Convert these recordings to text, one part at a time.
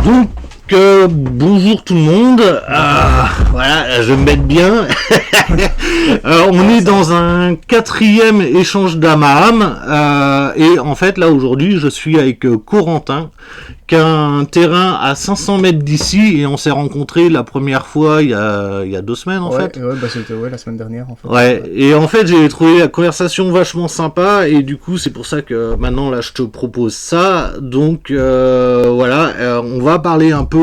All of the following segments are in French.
Donc, bonjour tout le monde. Voilà, je vais me mettre bien. On est dans un 4e échange d'âme à âme. Et en fait, là, aujourd'hui, je suis avec Corentin, qui a un terrain à 500 mètres d'ici. Et on s'est rencontrés la première fois il y a 2 semaines, en fait. Ouais, bah c'était la semaine dernière, en fait. Ouais, et en fait, j'ai trouvé la conversation vachement sympa. Et du coup, c'est pour ça que maintenant, là, je te propose ça. Donc, voilà, on va parler un peu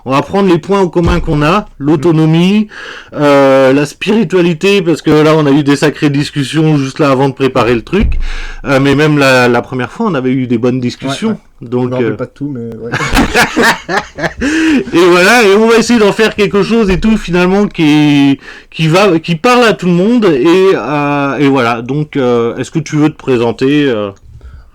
on va prendre les points en commun qu'on a, l'autonomie, la spiritualité, parce que là on a eu des sacrées discussions juste là avant de préparer le truc, mais même la première fois on avait eu des bonnes discussions. Ouais. Donc, je me rappelle pas de tout, mais ouais. Et voilà, et on va essayer d'en faire quelque chose et tout finalement qui parle à tout le monde et voilà. Donc, est-ce que tu veux te présenter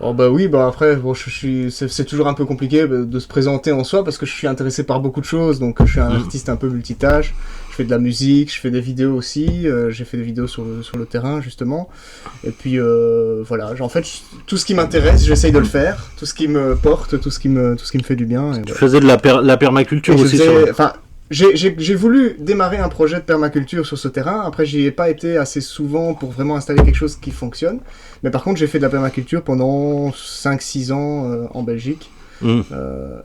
Oh bah oui, bah après, bon, c'est toujours un peu compliqué de se présenter en soi parce que je suis intéressé par beaucoup de choses, donc je suis un artiste un peu multitâche, je fais de la musique, je fais des vidéos aussi, j'ai fait des vidéos sur le terrain justement, et puis voilà, en fait, tout ce qui m'intéresse, j'essaye de le faire, tout ce qui me porte, tout ce qui me fait du bien. Tu faisais de la permaculture aussi J'ai voulu démarrer un projet de permaculture sur ce terrain. Après, j'y ai pas été assez souvent pour vraiment installer quelque chose qui fonctionne. Mais par contre, j'ai fait de la permaculture pendant 5-6 ans en Belgique.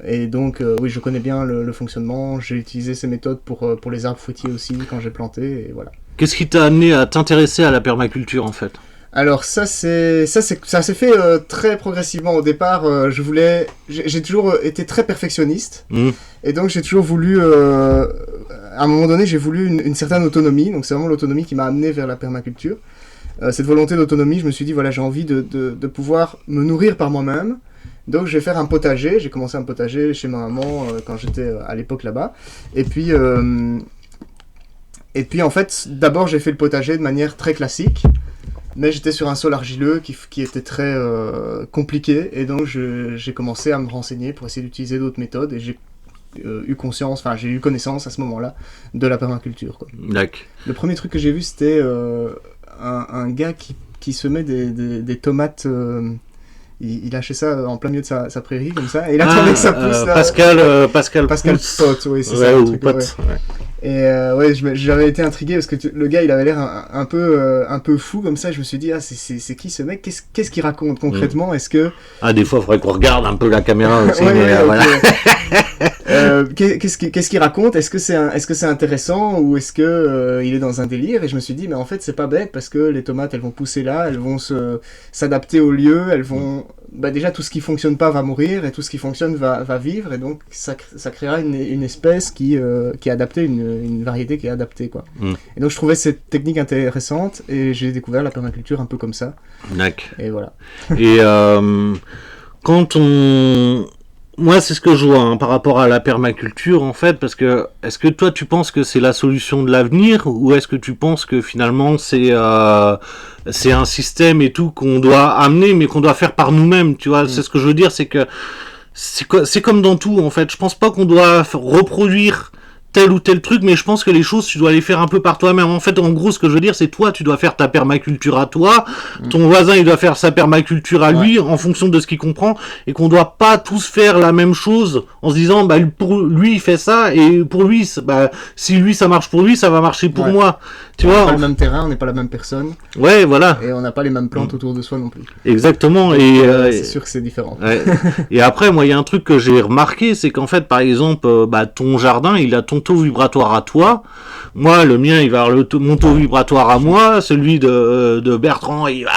Et donc, oui, je connais bien le fonctionnement. J'ai utilisé ces méthodes pour les arbres fruitiers aussi quand j'ai planté. Et voilà. Qu'est-ce qui t'a amené à t'intéresser à la permaculture en fait ? Alors ça s'est fait très progressivement. Au départ, j'ai toujours été très perfectionniste et donc j'ai toujours voulu, à un moment donné, j'ai voulu une certaine autonomie. Donc c'est vraiment l'autonomie qui m'a amené vers la permaculture. Cette volonté d'autonomie, je me suis dit voilà, j'ai envie de pouvoir me nourrir par moi-même. Donc je vais faire un potager. J'ai commencé un potager chez ma maman quand j'étais à l'époque là-bas. Et puis en fait, d'abord j'ai fait le potager de manière très classique. Mais j'étais sur un sol argileux qui était très compliqué, et donc j'ai commencé à me renseigner pour essayer d'utiliser d'autres méthodes, et j'ai eu connaissance à ce moment-là de la permaculture, quoi. D'accord. Le premier truc que j'ai vu, c'était un gars qui semait des tomates. Il lâchait ça en plein milieu de sa prairie, comme ça, et il attendait que ça pousse. Pascal Pot, oui, c'est ouais, ça. Ou truc, Pot. Ouais. Ouais. Et ouais, j'avais été intrigué parce que le gars, il avait l'air un peu fou comme ça. Je me suis dit, c'est qui ce mec ? Qu'est-ce qu'il raconte concrètement ? Est-ce que des fois, il faudrait qu'on regarde un peu la caméra aussi. Voilà. Qu'est-ce qu'il raconte ? Est-ce que c'est intéressant ou est-ce que il est dans un délire ? Et je me suis dit, mais en fait, c'est pas bête parce que les tomates, elles vont pousser là, elles vont s'adapter au lieu, elles vont déjà tout ce qui fonctionne pas va mourir et tout ce qui fonctionne va vivre, et donc ça créera une espèce qui est adaptée, une variété qui est adaptée, quoi. Et donc je trouvais cette technique intéressante et j'ai découvert la permaculture un peu comme ça. D'accord. Et voilà. Et moi, c'est ce que je vois par rapport à la permaculture, en fait, parce que est-ce que toi, tu penses que c'est la solution de l'avenir, ou est-ce que tu penses que finalement c'est un système et tout qu'on doit amener, mais qu'on doit faire par nous-mêmes, tu vois ? C'est ce que je veux dire, c'est que c'est comme dans tout, en fait. Je pense pas qu'on doit reproduire tel ou tel truc, mais je pense que les choses, tu dois les faire un peu par toi-même. En fait, en gros, ce que je veux dire, c'est toi, tu dois faire ta permaculture à toi, ton voisin, il doit faire sa permaculture à lui, en fonction de ce qu'il comprend, et qu'on doit pas tous faire la même chose, en se disant, pour lui, il fait ça, et pour lui, si lui, ça marche pour lui, ça va marcher pour moi. Tu vois, on n'a pas le même terrain, on n'est pas la même personne. Ouais, voilà. Et on n'a pas les mêmes plantes autour de soi non plus. Exactement. Donc, c'est sûr que c'est différent. Ouais. Et après, moi, il y a un truc que j'ai remarqué, c'est qu'en fait, par exemple, ton jardin, il a ton taux vibratoire à toi. Moi, le mien, il va avoir mon taux vibratoire à moi. Celui de Bertrand, il va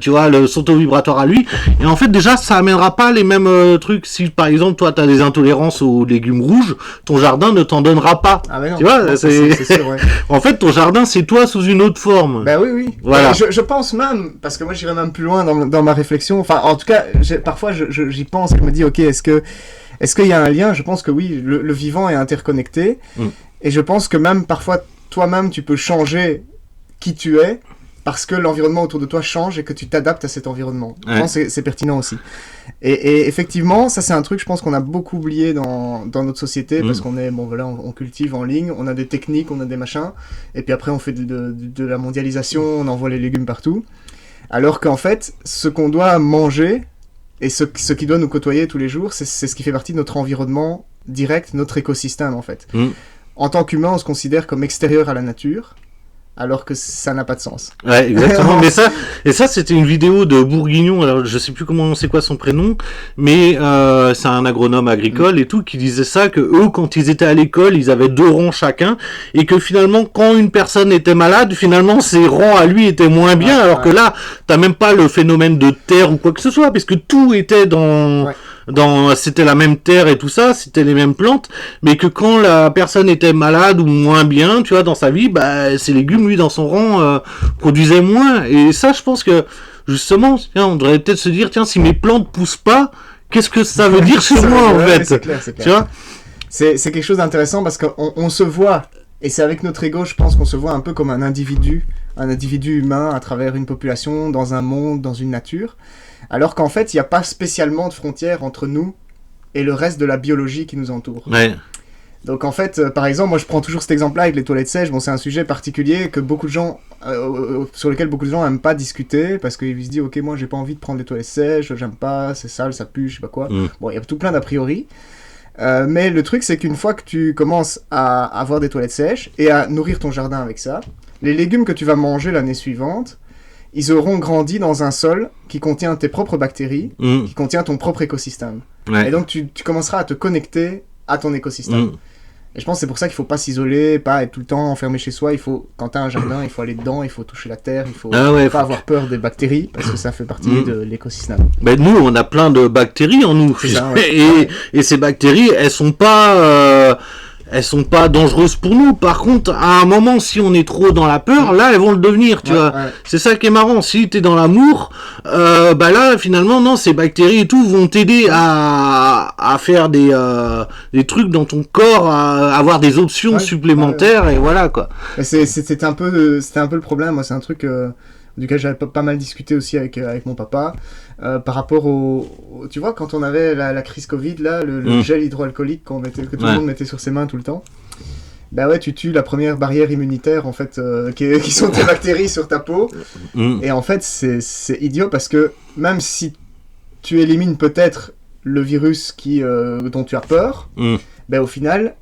avoir, son taux vibratoire à lui. Et en fait, déjà, ça amènera pas les mêmes trucs. Si, par exemple, toi, t'as des intolérances aux légumes rouges, ton jardin ne t'en donnera pas. Ah mais non. Tu vois, non, c'est sûr, ouais. En fait, ton jardin, c'est toi sous une autre forme. Bah oui. Voilà. Je pense même, parce que moi, j'irais même plus loin dans ma réflexion. Enfin, en tout cas, parfois, j'y pense et je me dis, ok, est-ce qu'il y a un lien ? Je pense que oui, le vivant est interconnecté. Et je pense que même parfois, toi-même, tu peux changer qui tu es parce que l'environnement autour de toi change et que tu t'adaptes à cet environnement. Je pense que c'est pertinent aussi. Et effectivement, ça c'est un truc, je pense qu'on a beaucoup oublié dans notre société, parce qu'on est, on cultive en ligne, on a des techniques, on a des machins, et puis après on fait de la mondialisation, on envoie les légumes partout. Alors qu'en fait, ce qu'on doit manger, et ce qui doit nous côtoyer tous les jours, c'est ce qui fait partie de notre environnement direct notre écosystème, en fait. En tant qu'humain, on se considère comme extérieur à la nature, alors que ça n'a pas de sens. Ouais, exactement. Mais ça, c'était une vidéo de Bourguignon. Alors, je sais plus c'est quoi son prénom, mais c'est un agronome agricole et tout qui disait ça, que eux, quand ils étaient à l'école, ils avaient 2 rangs chacun, et que finalement, quand une personne était malade, finalement, ses rangs à lui étaient moins bien, alors que là, t'as même pas le phénomène de terre ou quoi que ce soit, parce que tout était c'était la même terre et tout ça, c'était les mêmes plantes, mais que quand la personne était malade ou moins bien, tu vois, dans sa vie, bah, ses légumes, lui, dans son rang, produisaient moins. Et ça, je pense que, justement, tiens, on devrait peut-être se dire, tiens, si mes plantes poussent pas, qu'est-ce que ça veut dire sur moi, en fait? C'est clair. Tu vois? C'est quelque chose d'intéressant parce qu'on se voit, et c'est avec notre ego, je pense qu'on se voit un peu comme un individu humain à travers une population, dans un monde, dans une nature. Alors qu'en fait, il n'y a pas spécialement de frontières entre nous et le reste de la biologie qui nous entoure. Ouais. Donc en fait, par exemple, moi je prends toujours cet exemple-là avec les toilettes sèches. Bon, c'est un sujet particulier que beaucoup de gens, sur lequel beaucoup de gens n'aiment pas discuter parce qu'ils se disent, ok, moi j'ai pas envie de prendre les toilettes sèches, j'aime pas, c'est sale, ça pue, je sais pas quoi. Bon, il y a tout plein d'a priori. Mais le truc, c'est qu'une fois que tu commences à avoir des toilettes sèches et à nourrir ton jardin avec ça, les légumes que tu vas manger l'année suivante, ils auront grandi dans un sol qui contient tes propres bactéries, qui contient ton propre écosystème. Ouais. Et donc, tu commenceras à te connecter à ton écosystème. Et je pense que c'est pour ça qu'il ne faut pas s'isoler, pas être tout le temps enfermé chez soi. Quand tu as un jardin, il faut aller dedans, il faut toucher la terre, il faut pas avoir peur des bactéries, parce que ça fait partie de l'écosystème. Ben nous, on a plein de bactéries en nous. Ça, ouais. Et ces bactéries, elles sont pas dangereuses pour nous. Par contre, à un moment, si on est trop dans la peur, là, elles vont le devenir, tu vois. Ouais. C'est ça qui est marrant. Si t'es dans l'amour, bah là, finalement, non, ces bactéries et tout vont t'aider à faire des trucs dans ton corps, à avoir des options supplémentaires, et voilà, quoi. C'était un peu le problème. Moi, c'est un truc duquel j'avais pas mal discuté aussi avec mon papa. Par rapport tu vois, quand on avait la crise Covid, là, le gel hydroalcoolique que tout le monde mettait sur ses mains tout le temps, bah ouais, tu tues la première barrière immunitaire, en fait, qui sont tes bactéries sur ta peau. Et en fait, c'est idiot parce que même si tu élimines peut-être le virus dont tu as peur, bah au final,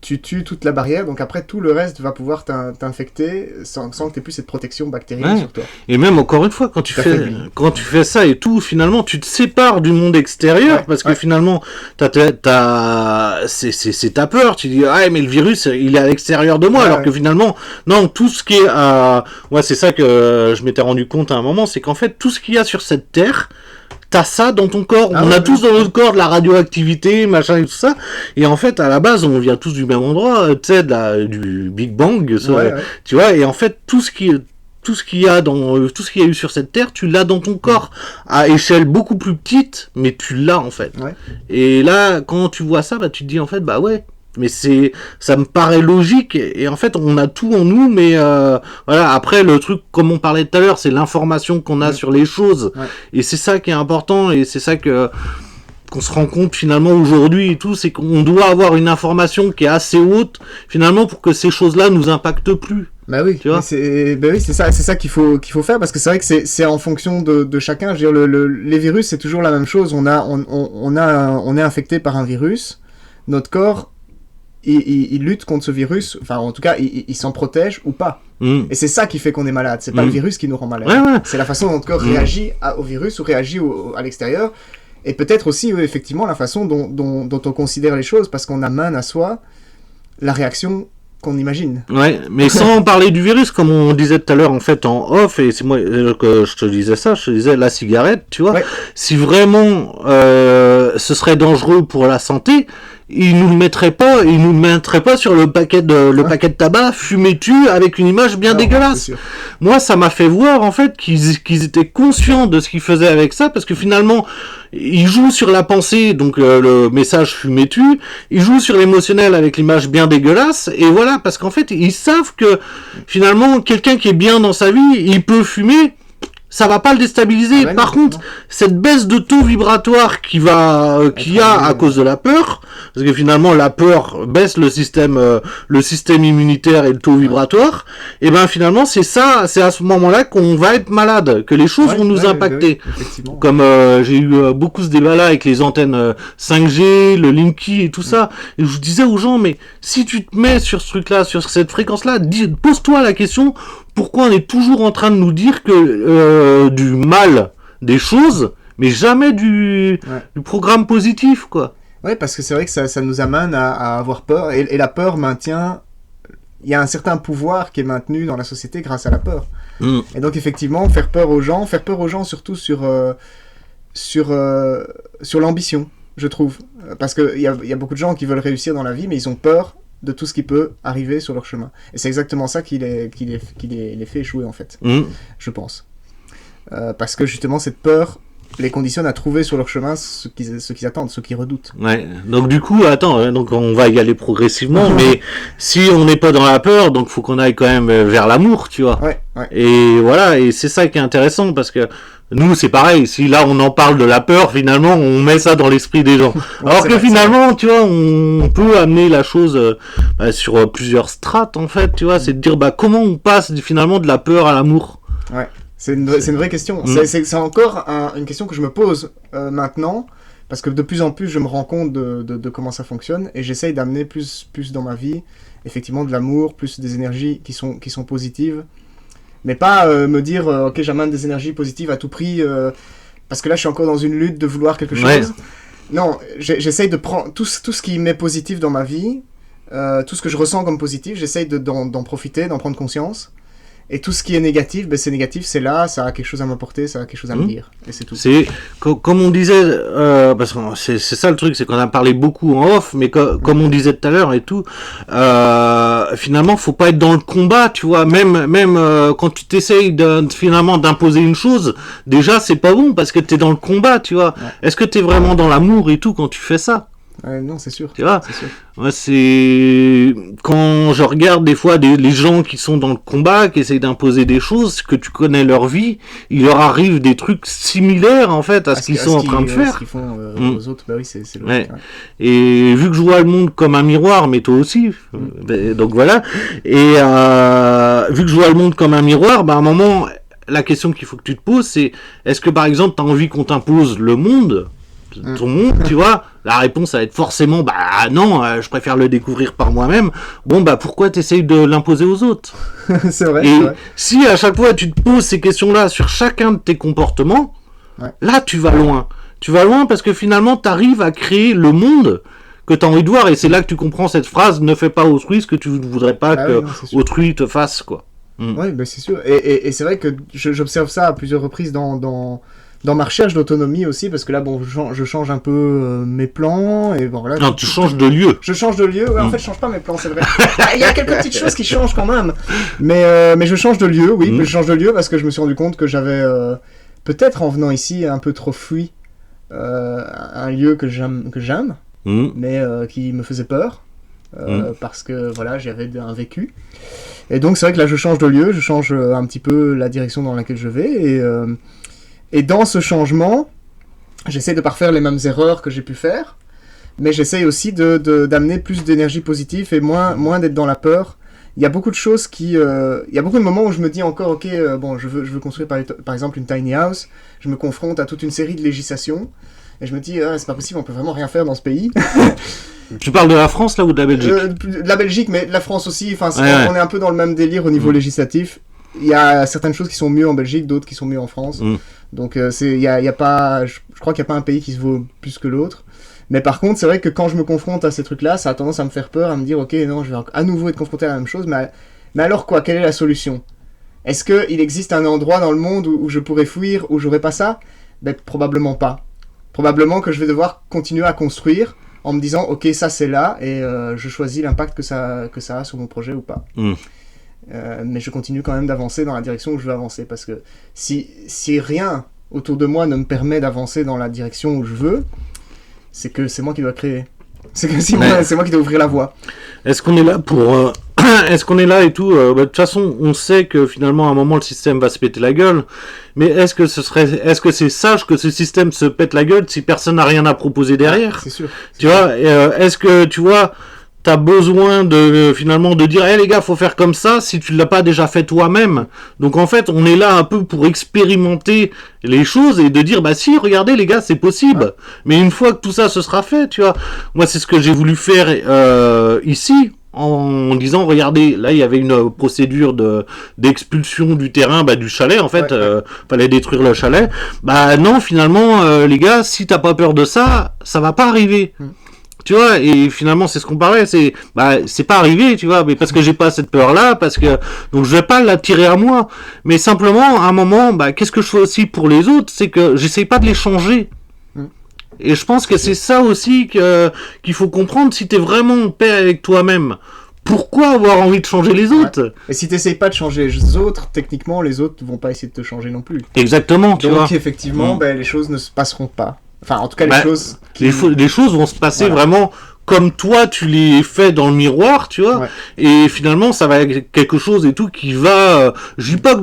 tu tues toute la barrière, donc après tout le reste va pouvoir t'infecter sans que tu aies plus cette protection bactérienne sur toi. Et même encore une fois, quand tu fais ça et tout, finalement tu te sépares du monde extérieur, parce que finalement c'est ta peur, tu dis mais le virus il est à l'extérieur de moi, alors que finalement non, tout ce qui est c'est ça que je m'étais rendu compte à un moment, c'est qu'en fait tout ce qu'il y a sur cette terre, t'as ça dans ton corps. On a tous dans notre corps de la radioactivité, machin et tout ça. Et en fait, à la base, on vient tous du même endroit, tu sais, du Big Bang, tu vois. Et en fait, tout ce qu'il y a eu sur cette terre, tu l'as dans ton corps à échelle beaucoup plus petite, mais tu l'as en fait. Ouais. Et là, quand tu vois ça, bah tu te dis en fait, bah ouais. Mais ça me paraît logique, et en fait on a tout en nous, mais voilà, après le truc comme on parlait tout à l'heure, c'est l'information qu'on a sur les choses, et c'est ça qui est important, et c'est ça qu'on se rend compte finalement aujourd'hui et tout, c'est qu'on doit avoir une information qui est assez haute finalement pour que ces choses-là nous impactent plus. Bah oui, tu vois, c'est ça qu'il faut faire, parce que c'est vrai que c'est en fonction de chacun. Je veux dire, les virus c'est toujours la même chose. On est infecté par un virus, notre corps il lutte contre ce virus, enfin en tout cas il s'en protège ou pas. Et c'est ça qui fait qu'on est malade, c'est pas le virus qui nous rend malade. C'est la façon dont notre corps réagit au virus ou réagit à l'extérieur, et peut-être aussi effectivement la façon dont on considère les choses, parce qu'on amène à soi la réaction qu'on imagine. Ouais, mais sans parler du virus, comme on disait tout à l'heure en fait en off, et c'est moi que je te disais ça, je te disais la cigarette, tu vois, si vraiment ce serait dangereux pour la santé, ils nous le mettraient pas sur le paquet de tabac, fumez-tu, avec une image bien dégueulasse. Moi, ça m'a fait voir, en fait, qu'ils étaient conscients de ce qu'ils faisaient avec ça, parce que finalement, ils jouent sur la pensée, donc le message fumez-tu, ils jouent sur l'émotionnel avec l'image bien dégueulasse, et voilà, parce qu'en fait, ils savent que, finalement, quelqu'un qui est bien dans sa vie, il peut fumer, ça va pas le déstabiliser. Ouais, Par non, contre, non. cette baisse de taux vibratoire qu'il y a à cause de la peur, parce que finalement la peur baisse le système immunitaire et le taux vibratoire, et ben finalement c'est à ce moment-là qu'on va être malade, que les choses vont nous impacter. Effectivement. Comme j'ai eu beaucoup ce débat-là avec les antennes 5G, le Linky et tout ça, et je disais aux gens, mais si tu te mets sur ce truc-là, sur cette fréquence-là, pose-toi la question, pourquoi on est toujours en train de nous dire que du mal des choses, mais jamais du programme positif, quoi. Ouais, parce que c'est vrai que ça nous amène à avoir peur, et la peur maintient... Il y a un certain pouvoir qui est maintenu dans la société grâce à la peur. Et donc effectivement, faire peur aux gens surtout sur l'ambition, je trouve. Parce qu'il y a beaucoup de gens qui veulent réussir dans la vie, mais ils ont peur de tout ce qui peut arriver sur leur chemin. Et c'est exactement ça qui les fait échouer, en fait, je pense. Parce que justement, cette peur les conditionne à trouver sur leur chemin ce qu'ils attendent, ce qu'ils redoutent. Ouais. Donc du coup, attends, donc on va y aller progressivement, mais si on n'est pas dans la peur, donc faut qu'on aille quand même vers l'amour, tu vois. Ouais. Et voilà, et c'est ça qui est intéressant, parce que nous, c'est pareil, si là on en parle de la peur, finalement, on met ça dans l'esprit des gens. Alors que finalement, tu vois, on peut amener la chose sur plusieurs strates, en fait, tu vois, c'est de dire, comment on passe finalement de la peur à l'amour. Ouais. C'est une vraie question. C'est encore une question que je me pose maintenant, parce que de plus en plus je me rends compte de comment ça fonctionne, et j'essaye d'amener plus dans ma vie, effectivement, de l'amour, plus des énergies qui sont positives, mais pas me dire ok, j'amène des énergies positives à tout prix, parce que là je suis encore dans une lutte de vouloir quelque chose. Ouais. Non, j'essaye de prendre tout ce qui m'est positif dans ma vie, tout ce que je ressens comme positif, j'essaye d'en profiter, d'en prendre conscience. Et tout ce qui est négatif, c'est négatif, c'est là, ça a quelque chose à m'apporter, ça a quelque chose à me dire, et c'est tout. C'est comme on disait, parce que c'est ça le truc, c'est qu'on a parlé beaucoup en off, mais comme on disait tout à l'heure et tout, finalement, faut pas être dans le combat, tu vois. Même quand tu t'essayes finalement d'imposer une chose, déjà c'est pas bon parce que t'es dans le combat, tu vois. Ouais. Est-ce que t'es vraiment dans l'amour et tout quand tu fais ça? Non, c'est sûr. Tu vois, c'est sûr. Moi, c'est quand je regarde des fois les gens qui sont dans le combat, qui essayent d'imposer des choses, que tu connais leur vie, il leur arrive des trucs similaires en fait à ce qu'ils sont en train de faire. Ce qu'ils font aux autres, bah oui, c'est logique. Ouais. Et vu que je vois le monde comme un miroir, mais toi aussi, donc voilà. Et vu que je vois le monde comme un miroir, à un moment, la question qu'il faut que tu te poses, c'est est-ce que par exemple, tu as envie qu'on t'impose le monde? Ton monde, tu vois, la réponse va être forcément non, je préfère le découvrir par moi-même. Pourquoi t'essayes de l'imposer aux autres? C'est vrai. Et si à chaque fois tu te poses ces questions-là sur chacun de tes comportements, là tu vas loin. Tu vas loin parce que finalement t'arrives à créer le monde que t'as envie de voir, et c'est là que tu comprends cette phrase: ne fais pas autrui ce que tu ne voudrais pas que autrui te fasse, quoi. Oui, c'est sûr. Et c'est vrai que j'observe ça à plusieurs reprises dans ma recherche d'autonomie aussi, parce que là, je change un peu mes plans, et bon, là... Non, tu changes de lieu. Je change de lieu, en fait, je change pas mes plans, c'est vrai. Il y a quelques petites choses qui changent quand même, mais je change de lieu, oui, je change de lieu parce que je me suis rendu compte que j'avais, peut-être en venant ici, un peu trop fui un lieu que j'aime, mais qui me faisait peur, parce que, voilà, j'avais un vécu. Et donc, c'est vrai que là, je change de lieu, je change un petit peu la direction dans laquelle je vais, et dans ce changement, j'essaie de ne pas refaire les mêmes erreurs que j'ai pu faire, mais j'essaie aussi d'amener plus d'énergie positive et moins d'être dans la peur. Il y a beaucoup de choses il y a beaucoup de moments où je me dis encore, ok, je veux construire par exemple une tiny house, je me confronte à toute une série de législations, et je me dis, c'est pas possible, on peut vraiment rien faire dans ce pays. Tu parles de la France là ou de la Belgique? De la Belgique, mais de la France aussi, on est un peu dans le même délire au niveau législatif. Il y a certaines choses qui sont mieux en Belgique, d'autres qui sont mieux en France. Donc y a pas, je crois qu'il n'y a pas un pays qui se vaut plus que l'autre. Mais par contre, c'est vrai que quand je me confronte à ces trucs-là, ça a tendance à me faire peur, à me dire, ok, non, je vais à nouveau être confronté à la même chose, mais alors quoi? Quelle est la solution? Est-ce qu'il existe un endroit dans le monde où je pourrais fuir, où j'aurais pas ça? Probablement pas. Probablement que je vais devoir continuer à construire en me disant, ok, ça c'est là, et je choisis l'impact que ça a sur mon projet ou pas. Mais je continue quand même d'avancer dans la direction où je veux avancer, parce que si rien autour de moi ne me permet d'avancer dans la direction où je veux, c'est que c'est moi qui dois créer. C'est moi qui dois ouvrir la voie. Est-ce qu'on est là pour est-ce qu'on est là et tout de toute façon, on sait que finalement, à un moment, le système va se péter la gueule. Mais est-ce que c'est sage que ce système se pète la gueule si personne n'a rien à proposer derrière? C'est sûr. Tu vois, est-ce que, tu vois, t'as besoin finalement de dire, les gars, faut faire comme ça si tu l'as pas déjà fait toi-même. Donc en fait, on est là un peu pour expérimenter les choses et de dire, bah si, regardez les gars, c'est possible. Ouais. Mais une fois que tout ça se sera fait, tu vois, moi c'est ce que j'ai voulu faire ici. En disant, regardez, là il y avait une procédure d'expulsion du terrain, du chalet en fait, fallait détruire le chalet. Bah non, finalement, les gars, si t'as pas peur de ça, ça va pas arriver. Tu vois, et finalement c'est ce qu'on parlait, c'est pas arrivé, tu vois, mais parce que j'ai pas cette peur là, donc je vais pas l'attirer à moi, mais simplement à un moment, qu'est-ce que je fais aussi pour les autres, c'est que j'essaye pas de les changer. Et je pense que c'est ça aussi qu'il faut comprendre. Si t'es vraiment en paix avec toi-même, pourquoi avoir envie de changer les autres? Ouais. Et si t'essayes pas de changer les autres, techniquement les autres vont pas essayer de te changer non plus. Exactement, tu vois. Donc effectivement, les choses ne se passeront pas. Enfin, en tout cas, les choses vont se passer vraiment comme toi tu les fais dans le miroir, tu vois. Ouais. Et finalement, ça va être quelque chose et tout qui va. J'y pas que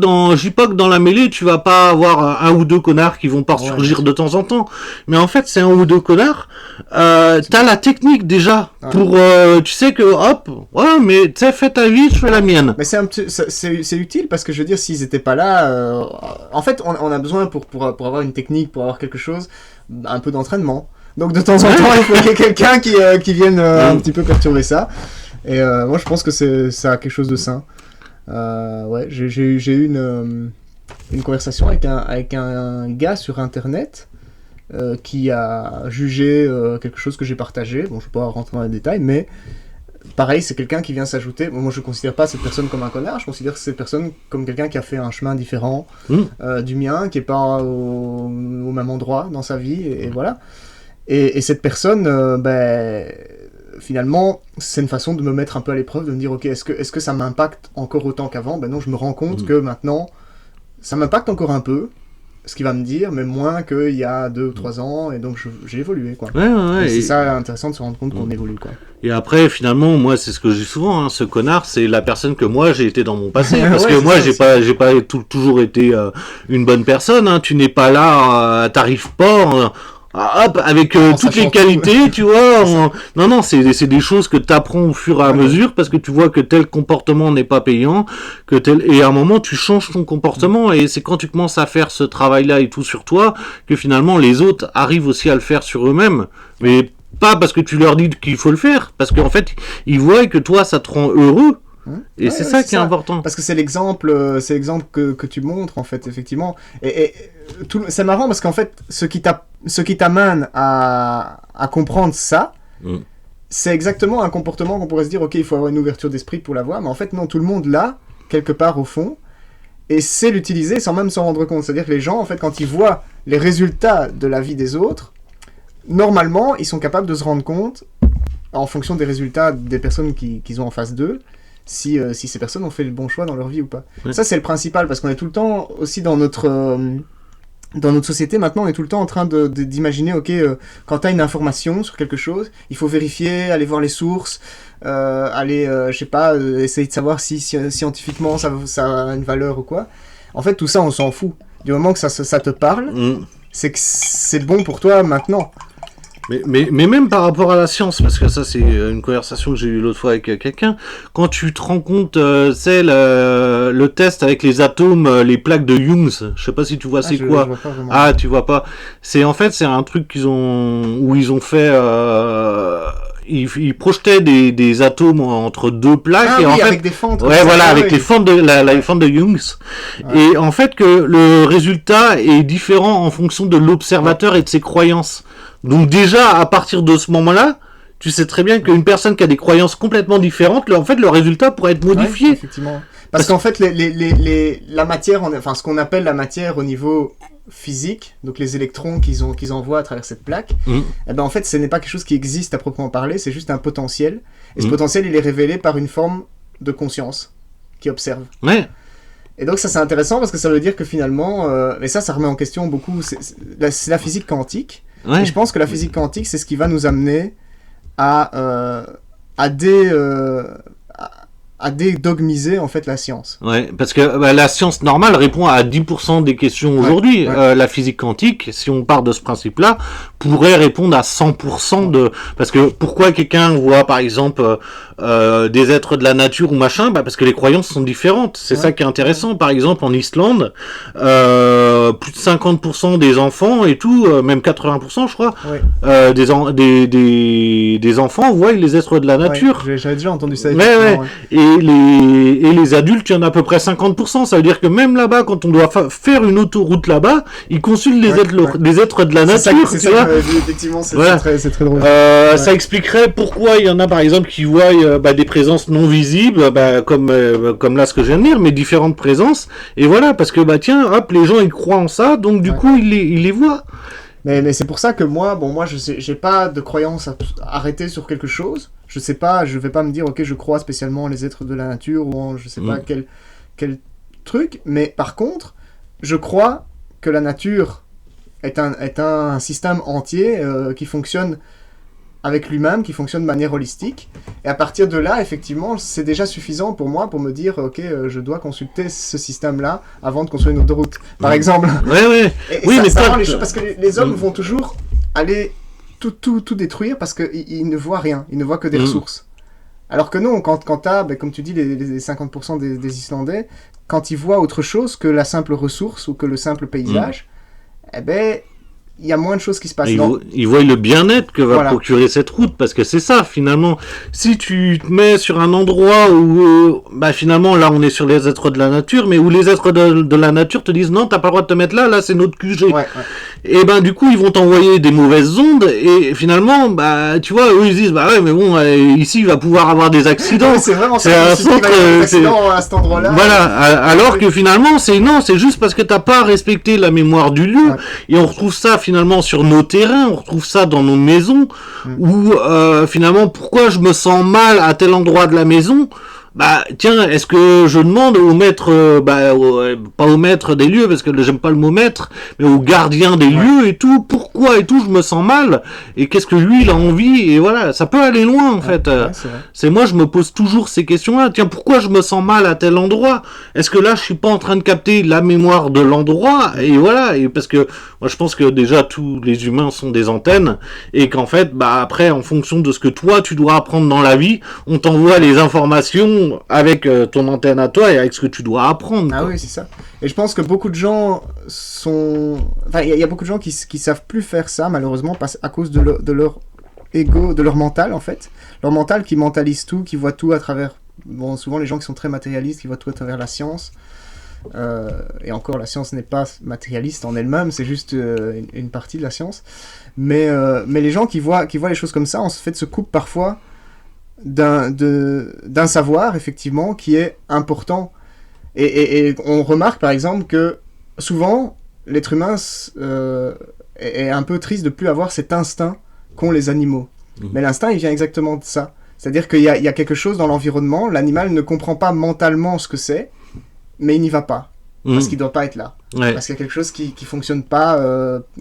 dans la mêlée, tu vas pas avoir un ou deux connards qui vont pas surgir de temps en temps. Mais en fait, c'est un ou deux connards. T'as la technique déjà pour. Tu sais que hop, mais tu sais, fais ta vie, je fais la mienne. Mais c'est utile parce que je veux dire, s'ils étaient pas là, en fait, on a besoin pour avoir une technique, pour avoir quelque chose, un peu d'entraînement. Donc de temps en temps, il faut qu'il y ait quelqu'un qui vienne un petit peu perturber ça. Et moi, je pense que ça a quelque chose de sain. J'ai eu une conversation avec un gars sur Internet qui a jugé quelque chose que j'ai partagé. Bon, je ne vais pas rentrer dans les détails, mais pareil, c'est quelqu'un qui vient s'ajouter. Bon, moi, je ne considère pas cette personne comme un connard. Je considère cette personne comme quelqu'un qui a fait un chemin différent du mien, qui n'est pas au même endroit dans sa vie. Et voilà. Et cette personne, finalement, c'est une façon de me mettre un peu à l'épreuve, de me dire, ok, est-ce que ça m'impacte encore autant qu'avant? Ben non, je me rends compte que maintenant, ça m'impacte encore un peu, ce qu'il va me dire, mais moins qu'il y a 2 ou 3 ans, et donc j'ai évolué, quoi. Ouais, et c'est ça intéressant de se rendre compte qu'on évolue, quoi. Et après, finalement, moi, c'est ce que je dis souvent, ce connard, c'est la personne que moi, j'ai été dans mon passé. Parce que moi, j'ai pas toujours été une bonne personne, tu n'es pas là, t'arrives pas... avec toutes les qualités, tu vois. Non, c'est des choses que tu apprends au fur et à mesure parce que tu vois que tel comportement n'est pas payant, et à un moment tu changes ton comportement et c'est quand tu commences à faire ce travail-là et tout sur toi que finalement les autres arrivent aussi à le faire sur eux-mêmes. Mais pas parce que tu leur dis qu'il faut le faire, parce qu'en fait ils voient que toi ça te rend heureux. Et c'est ça qui est important. Parce que c'est l'exemple que tu montres, en fait, effectivement. Et c'est marrant parce qu'en fait, ce qui t'amène à comprendre ça, c'est exactement un comportement qu'on pourrait se dire, ok, il faut avoir une ouverture d'esprit pour l'avoir, mais en fait, non, tout le monde l'a, quelque part au fond, et c'est l'utiliser sans même s'en rendre compte. C'est-à-dire que les gens, en fait, quand ils voient les résultats de la vie des autres, normalement, ils sont capables de se rendre compte, en fonction des résultats des personnes qu'ils ont en face d'eux, si ces personnes ont fait le bon choix dans leur vie ou pas. Ça, c'est le principal, parce qu'on est tout le temps, aussi dans notre société, maintenant, on est tout le temps en train d'imaginer, ok, quand tu as une information sur quelque chose, il faut vérifier, aller voir les sources, je sais pas, essayer de savoir si scientifiquement ça a une valeur ou quoi. En fait, tout ça, on s'en fout. Du moment que ça te parle, c'est que c'est bon pour toi maintenant. Mais même par rapport à la science, parce que ça c'est une conversation que j'ai eue l'autre fois avec quelqu'un, quand tu te rends compte, c'est le test avec les atomes, les plaques de Young, je sais pas si tu vois c'est quoi. Je vois pas vraiment. Ah, tu vois pas. C'est un truc où ils ont fait, ils projetaient des atomes entre 2 plaques et en fait avec des fentes. Ouais, voilà, avec les fentes les fentes de Young. Ouais. Et en fait que le résultat est différent en fonction de l'observateur et de ses croyances. Donc déjà, à partir de ce moment-là, tu sais très bien qu'une personne qui a des croyances complètement différentes, en fait, le résultat pourrait être modifié. Ouais, effectivement. Parce qu'en fait, la matière, ce qu'on appelle la matière au niveau physique, donc les électrons qu'ils envoient à travers cette plaque, eh ben en fait, ce n'est pas quelque chose qui existe à proprement parler, c'est juste un potentiel. Et ce potentiel, il est révélé par une forme de conscience qui observe. Ouais. Et donc ça, c'est intéressant parce que ça veut dire que finalement, mais ça remet en question beaucoup, c'est la physique quantique. Ouais. Et je pense que la physique quantique, c'est ce qui va nous amener à à dédogmiser en fait la science. Ouais, parce que la science normale répond à 10% des questions aujourd'hui. La physique quantique, si on part de ce principe-là, pourrait répondre à 100% de... Parce que pourquoi quelqu'un voit par exemple des êtres de la nature ou machin, parce que les croyances sont différentes. C'est ça qui est intéressant. Par exemple, en Islande, plus de 50% des enfants et tout, même 80% je crois, des enfants voient les êtres de la nature. J'avais déjà entendu ça. Et les adultes, il y en a à peu près 50%. Ça veut dire que même là-bas, quand on doit faire une autoroute là-bas, ils consultent les êtres de la nature. C'est ça, effectivement, c'est très drôle. Ça expliquerait pourquoi il y en a par exemple qui voient des présences non visibles, comme là ce que je viens de dire, mais différentes présences. Et voilà, parce que tiens, hop, les gens ils croient en ça, donc du coup ils les voient. Mais c'est pour ça que moi j'ai pas de croyance arrêtée sur quelque chose. Je sais pas, je vais pas me dire ok, je crois spécialement en les êtres de la nature ou en je sais pas quel truc. Mais par contre, je crois que la nature est un système entier qui fonctionne avec lui-même, qui fonctionne de manière holistique. Et à partir de là, effectivement, c'est déjà suffisant pour moi pour me dire, ok, je dois consulter ce système-là avant de construire une autoroute, par exemple. Et ça rend les choses, parce que les hommes vont toujours aller tout détruire parce qu'ils ne voient rien, ils ne voient que des ressources. Alors que non, quand t'as, comme tu dis, les 50% des Islandais, quand ils voient autre chose que la simple ressource ou que le simple paysage, il y a moins de choses qui se passent. Ils voient le bien-être que va procurer cette route, parce que c'est ça, finalement. Si tu te mets sur un endroit où, finalement, là, on est sur les êtres de la nature, mais où les êtres de la nature te disent, non, t'as pas le droit de te mettre là, c'est notre QG. Et du coup, ils vont t'envoyer des mauvaises ondes, et finalement, tu vois, eux, ils disent, mais bon, ici, il va pouvoir avoir des accidents. C'est vraiment c'est un centre, accident à cet endroit-là. Voilà, alors que finalement, c'est juste parce que t'as pas respecté la mémoire du lieu, et on retrouve ça, finalement, sur nos terrains, on retrouve ça dans nos maisons, où finalement, pourquoi je me sens mal à tel endroit de la maison? Tiens, est-ce que je demande au maître, pas au maître des lieux, parce que j'aime pas le mot maître, mais au gardien des lieux et tout, pourquoi et tout, je me sens mal, et qu'est-ce que lui, il a envie, et voilà, ça peut aller loin, en fait. C'est moi, je me pose toujours ces questions-là. Tiens, pourquoi je me sens mal à tel endroit? Est-ce que là, je suis pas en train de capter la mémoire de l'endroit? Et voilà, et parce que, moi, je pense que déjà, tous les humains sont des antennes, et qu'en fait, après, en fonction de ce que toi, tu dois apprendre dans la vie, on t'envoie les informations avec ton antenne à toi et avec ce que tu dois apprendre. Ah oui, c'est ça. Et je pense que beaucoup de gens sont... Enfin, il y a beaucoup de gens qui savent plus faire ça, malheureusement, à cause de leur ego, de leur mental, en fait. Leur mental qui mentalise tout, qui voit tout à travers... Bon, souvent, les gens qui sont très matérialistes, qui voient tout à travers la science. Et encore, la science n'est pas matérialiste en elle-même, c'est juste une partie de la science. Mais les gens qui voient les choses comme ça, en fait, se coupent parfois d'un savoir, effectivement, qui est important. Et on remarque, par exemple, que souvent, l'être humain est un peu triste de plus avoir cet instinct qu'ont les animaux. Mais l'instinct, il vient exactement de ça. C'est-à-dire qu'il y a quelque chose dans l'environnement, l'animal ne comprend pas mentalement ce que c'est, mais il n'y va pas. Parce qu'il ne doit pas être là. Parce qu'il y a quelque chose qui fonctionne pas,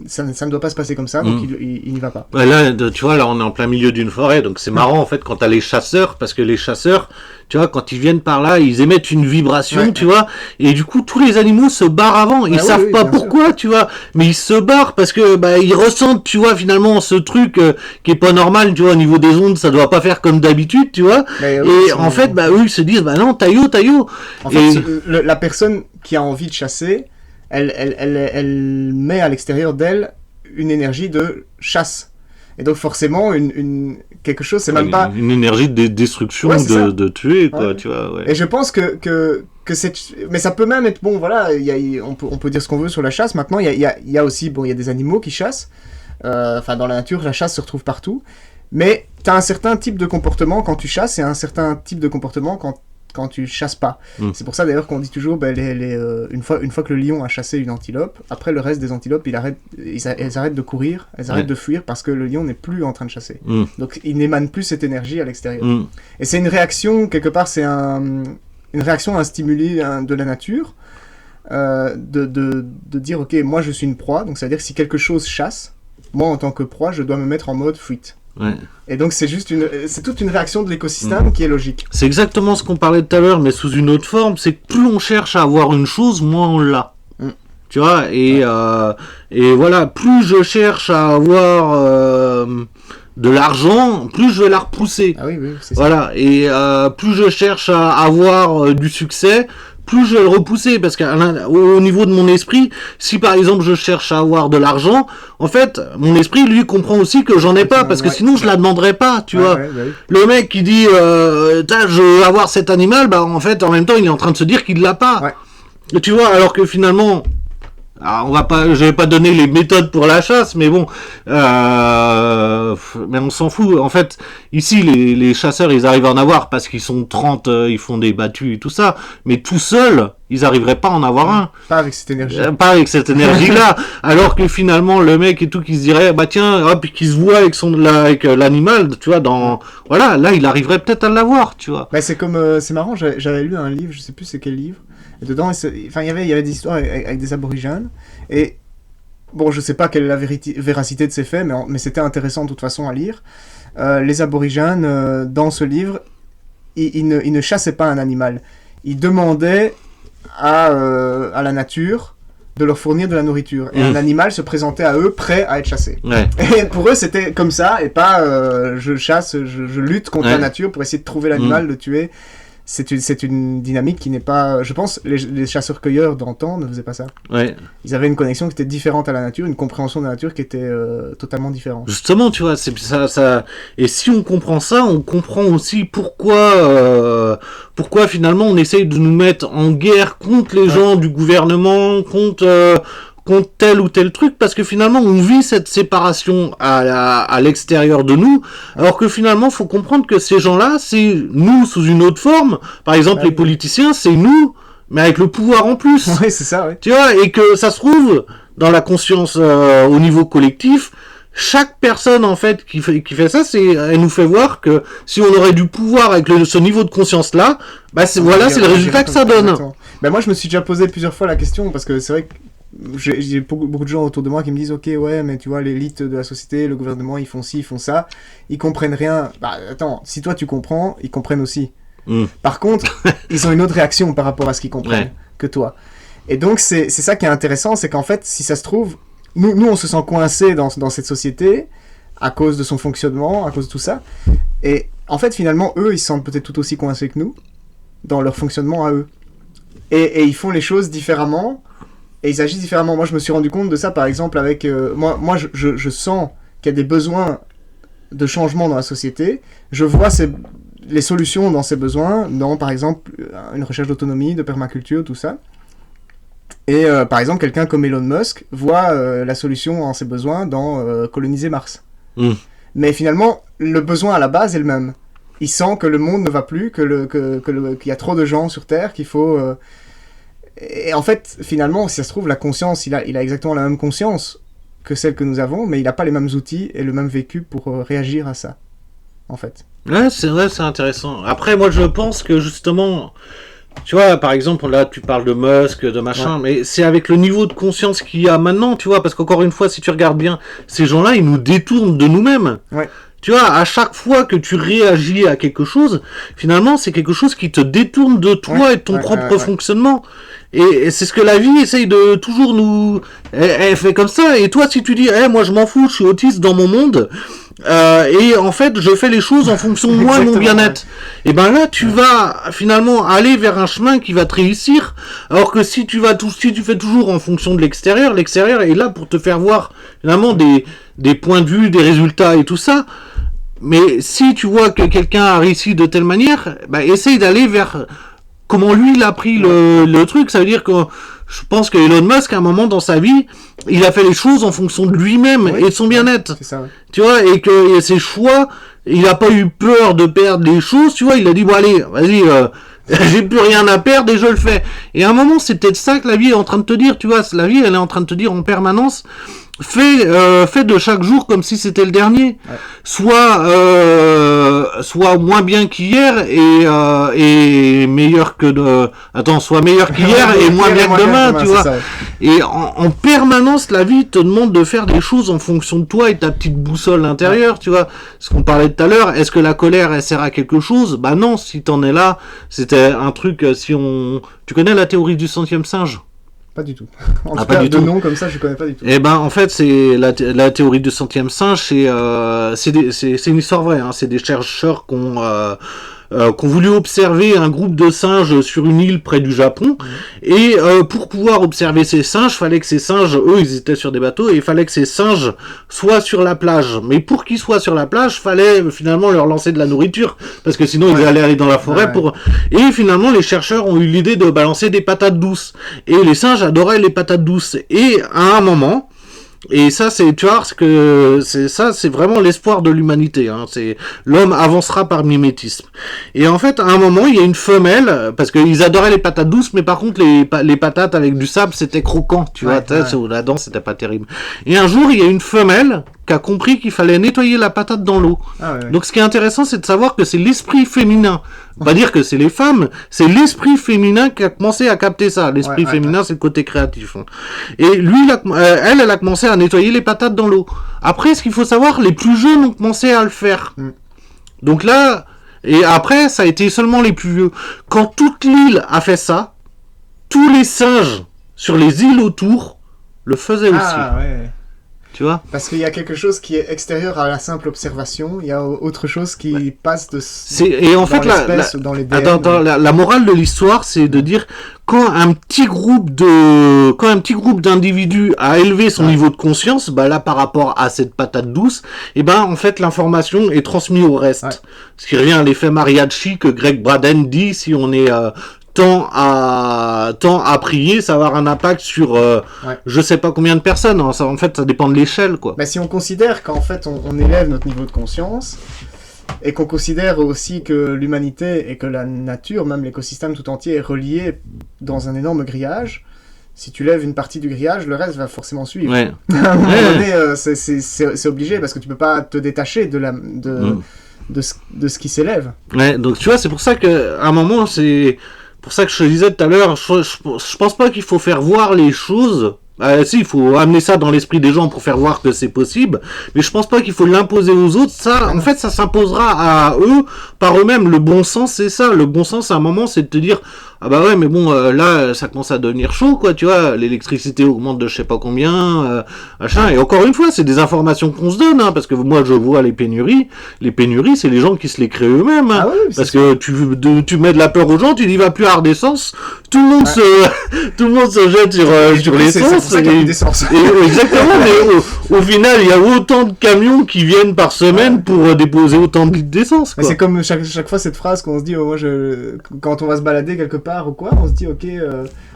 ça ne doit pas se passer comme ça, donc il n'y va pas. Là, tu vois, là on est en plein milieu d'une forêt, donc c'est marrant en fait quand t'as les chasseurs, parce que les chasseurs, tu vois, quand ils viennent par là, ils émettent une vibration, tu vois, et du coup tous les animaux se barrent avant, ils savent pas pourquoi, tu vois, mais ils se barrent parce que ils ressentent, tu vois, finalement ce truc qui est pas normal, tu vois, au niveau des ondes, ça doit pas faire comme d'habitude, tu vois, et en fait, eux ils se disent, non, taillot. En fait, la personne qui a envie de chasser, elle met à l'extérieur d'elle une énergie de chasse. Et donc forcément, quelque chose, c'est même pas... Une énergie de destruction, de tuer, quoi, tu vois. Et je pense que c'est... Mais ça peut même être... Bon, voilà, on peut dire ce qu'on veut sur la chasse. Maintenant, il y a aussi... Bon, il y a des animaux qui chassent. Enfin, dans la nature, la chasse se retrouve partout. Mais tu as un certain type de comportement quand tu chasses et un certain type de comportement quand tu chasses pas. C'est pour ça d'ailleurs qu'on dit toujours une fois que le lion a chassé une antilope, après le reste des antilopes elles arrêtent de courir, elles arrêtent de fuir parce que le lion n'est plus en train de chasser. Donc il n'émane plus cette énergie à l'extérieur. Et c'est une réaction, quelque part c'est une réaction à un stimuli de la nature, de dire ok, moi je suis une proie, donc ça veut dire que si quelque chose chasse, moi en tant que proie je dois me mettre en mode fuite. Ouais. Et donc c'est toute une réaction de l'écosystème qui est logique. C'est exactement ce qu'on parlait tout à l'heure, mais sous une autre forme. C'est que plus on cherche à avoir une chose, moins on l'a. Tu vois, et voilà, plus je cherche à avoir de l'argent, plus je vais la repousser. Ah oui, c'est voilà, ça. Et plus je cherche à avoir du succès, plus je vais le repousser, parce qu'au niveau de mon esprit, si par exemple je cherche à avoir de l'argent, en fait, mon esprit, lui, comprend aussi que j'en ai pas, parce que sinon je la demanderais pas, tu vois. Oui. Le mec qui dit, je veux avoir cet animal, bah en fait, en même temps, il est en train de se dire qu'il l'a pas. Ouais. Tu vois, alors que finalement... Alors je vais pas donner les méthodes pour la chasse, mais bon, mais on s'en fout. En fait, ici, les chasseurs, ils arrivent à en avoir parce qu'ils sont 30, ils font des battues et tout ça, mais tout seuls, ils arriveraient pas à en avoir un. Pas avec cette énergie. Pas avec cette énergie-là. Alors que finalement, le mec et tout, qui se dirait, bah tiens, hop, qui se voit avec l'animal, tu vois, voilà, là, il arriverait peut-être à l'avoir, tu vois. Bah, c'est comme, c'est marrant, j'avais lu un livre, je sais plus c'est quel livre. Et dedans, il y avait des histoires avec des aborigènes. Et bon, je sais pas quelle est la véracité de ces faits, mais c'était intéressant de toute façon à lire. Les aborigènes, dans ce livre, ils ne chassaient pas un animal. Ils demandaient à la nature de leur fournir de la nourriture. Et un animal se présentait à eux prêt à être chassé. Ouais. Et pour eux, c'était comme ça, et pas je chasse, je lutte contre la nature pour essayer de trouver l'animal, le tuer. C'est une dynamique qui n'est pas... Je pense les chasseurs-cueilleurs d'antan ne faisaient pas ça. Ouais. Ils avaient une connexion qui était différente à la nature, une compréhension de la nature qui était totalement différente. Justement, tu vois, c'est ça. Et si on comprend ça, on comprend aussi pourquoi finalement on essaye de nous mettre en guerre contre les gens du gouvernement, contre tel ou tel truc, parce que finalement on vit cette séparation à l'extérieur de nous, alors que finalement faut comprendre que ces gens-là, c'est nous sous une autre forme. Par exemple, les politiciens, c'est nous, mais avec le pouvoir en plus. Oui, c'est ça, ouais. Tu vois, et que ça se trouve dans la conscience au niveau collectif, chaque personne en fait qui fait ça, elle nous fait voir que si on aurait du pouvoir avec ce niveau de conscience là, bah c'est le résultat que ça donne. Ben moi je me suis déjà posé plusieurs fois la question, parce que c'est vrai que j'ai beaucoup de gens autour de moi qui me disent ok, ouais, mais tu vois, l'élite de la société, le gouvernement, ils font ci, ils font ça, ils comprennent rien. Bah attends, si toi tu comprends, ils comprennent aussi. Par contre, ils ont une autre réaction par rapport à ce qu'ils comprennent que toi. Et donc c'est ça qui est intéressant, c'est qu'en fait, si ça se trouve, nous on se sent coincé dans cette société à cause de son fonctionnement, à cause de tout ça. Et en fait, finalement, eux, ils se sentent peut-être tout aussi coincés que nous dans leur fonctionnement à eux. Et ils font les choses différemment. Et ils agissent différemment. Moi, je me suis rendu compte de ça, par exemple, avec... moi je sens qu'il y a des besoins de changement dans la société. Je vois les solutions dans ces besoins, dans, par exemple, une recherche d'autonomie, de permaculture, tout ça. Et, par exemple, quelqu'un comme Elon Musk voit la solution en ses besoins dans coloniser Mars. Mais finalement, le besoin à la base est le même. Il sent que le monde ne va plus, qu'il y a trop de gens sur Terre, qu'il faut... Et en fait, finalement, si ça se trouve, la conscience, il a exactement la même conscience que celle que nous avons, mais il n'a pas les mêmes outils et le même vécu pour réagir à ça, en fait. Ouais, c'est vrai, c'est intéressant. Après, moi, je pense que, justement, tu vois, par exemple, là, tu parles de Musk, de machin, mais c'est avec le niveau de conscience qu'il y a maintenant, tu vois, parce qu'encore une fois, si tu regardes bien, ces gens-là, ils nous détournent de nous-mêmes. Ouais. Tu vois, à chaque fois que tu réagis à quelque chose, finalement, c'est quelque chose qui te détourne de toi et de ton propre fonctionnement. Et c'est ce que la vie essaye de toujours nous... Elle fait comme ça. Et toi, si tu dis, moi je m'en fous, je suis autiste dans mon monde, et en fait, je fais les choses en fonction de moi et mon bien-être. Et ben là, tu vas finalement aller vers un chemin qui va te réussir. Alors que si tu fais toujours en fonction de l'extérieur est là pour te faire voir finalement des points de vue, des résultats et tout ça. Mais si tu vois que quelqu'un a réussi de telle manière, essaye d'aller vers comment lui il a pris le truc. Ça veut dire que je pense que Elon Musk, à un moment dans sa vie, il a fait les choses en fonction de lui-même et de son bien-être. C'est ça, tu vois, et que ses choix, il n'a pas eu peur de perdre les choses, tu vois, il a dit, bon allez, vas-y, j'ai plus rien à perdre et je le fais. Et à un moment, c'est peut-être ça que la vie est en train de te dire, tu vois, la vie, elle est en train de te dire en permanence, fais de chaque jour comme si c'était le dernier. Ouais. Soit soit moins bien qu'hier et meilleur que soit meilleur qu'hier et moins bien que demain, tu vois. Et en permanence, la vie te demande de faire des choses en fonction de toi et ta petite boussole intérieure, tu vois. Ce qu'on parlait tout à l'heure, est-ce que la colère, elle sert à quelque chose? Bah non, si t'en es là, c'était un truc, tu connais la théorie du centième singe? Pas du tout. En tout cas, de nom comme ça, je connais pas du tout. Eh ben, en fait, c'est la théorie du centième singe, c'est une histoire vraie, hein. C'est des chercheurs qui ont voulu observer un groupe de singes sur une île près du Japon. Et pour pouvoir observer ces singes, fallait que ces singes, eux, ils étaient sur des bateaux, et il fallait que ces singes soient sur la plage. Mais pour qu'ils soient sur la plage, fallait finalement leur lancer de la nourriture, parce que sinon ils allaient aller dans la forêt pour... Et finalement, les chercheurs ont eu l'idée de balancer des patates douces. Et les singes adoraient les patates douces. Et à un moment... Et ça, tu vois, c'est vraiment l'espoir de l'humanité, hein. C'est, l'homme avancera par mimétisme. Et en fait, à un moment, il y a une femelle, parce qu'ils adoraient les patates douces, mais par contre, les patates avec du sable, c'était croquant, tu vois, la dent, c'était pas terrible. Et un jour, il y a une femelle qui a compris qu'il fallait nettoyer la patate dans l'eau. Donc, ce qui est intéressant, c'est de savoir que c'est l'esprit féminin. Pas dire que c'est les femmes, c'est l'esprit féminin qui a commencé à capter ça. L'esprit féminin, c'est le côté créatif. Et lui, elle a commencé à nettoyer les patates dans l'eau. Après, ce qu'il faut savoir, les plus jeunes ont commencé à le faire. Donc là, et après, ça a été seulement les plus vieux. Quand toute l'île a fait ça, tous les singes sur les îles autour le faisaient aussi. Tu vois ? Parce qu'il y a quelque chose qui est extérieur à la simple observation, il y a autre chose qui passe et en fait, dans les DM. La morale de l'histoire, c'est de dire quand un petit groupe d'individus a élevé son niveau de conscience, bah là par rapport à cette patate douce, et ben en fait l'information est transmise au reste. Ce qui revient à l'effet mariachi que Greg Braden dit, si on est tant à prier, ça va avoir un impact sur je sais pas combien de personnes, hein. Ça, en fait, ça dépend de l'échelle, quoi. Mais si on considère qu'en fait on élève notre niveau de conscience et qu'on considère aussi que l'humanité et que la nature, même l'écosystème tout entier, est relié dans un énorme grillage, si tu lèves une partie du grillage, le reste va forcément suivre. À un moment donné, c'est obligé, parce que tu peux pas te détacher de ce qui s'élève. Donc tu vois, c'est pour ça qu'à un moment, c'est pour ça que je te disais tout à l'heure, je pense pas qu'il faut faire voir les choses. Si, il faut amener ça dans l'esprit des gens pour faire voir que c'est possible, mais je pense pas qu'il faut l'imposer aux autres. Ça, en fait, ça s'imposera à eux par eux-mêmes. Le bon sens, c'est ça. Le bon sens, à un moment, c'est de te dire, ah bah ouais, mais bon, là, ça commence à devenir chaud, quoi, tu vois. L'électricité augmente de je sais pas combien, machin. Et encore une fois, c'est des informations qu'on se donne, hein, parce que moi, je vois les pénuries. Les pénuries, c'est les gens qui se les créent eux-mêmes, hein, parce que tu mets de la peur aux gens, tu dis, va plus avoir d'essence, tout le monde se jette sur l'essence. Exactement, mais au final, il y a autant de camions qui viennent par semaine pour déposer autant de litres d'essence, quoi. C'est comme chaque fois cette phrase qu'on se dit, quand on va se balader quelque part ou quoi, on se dit, ok,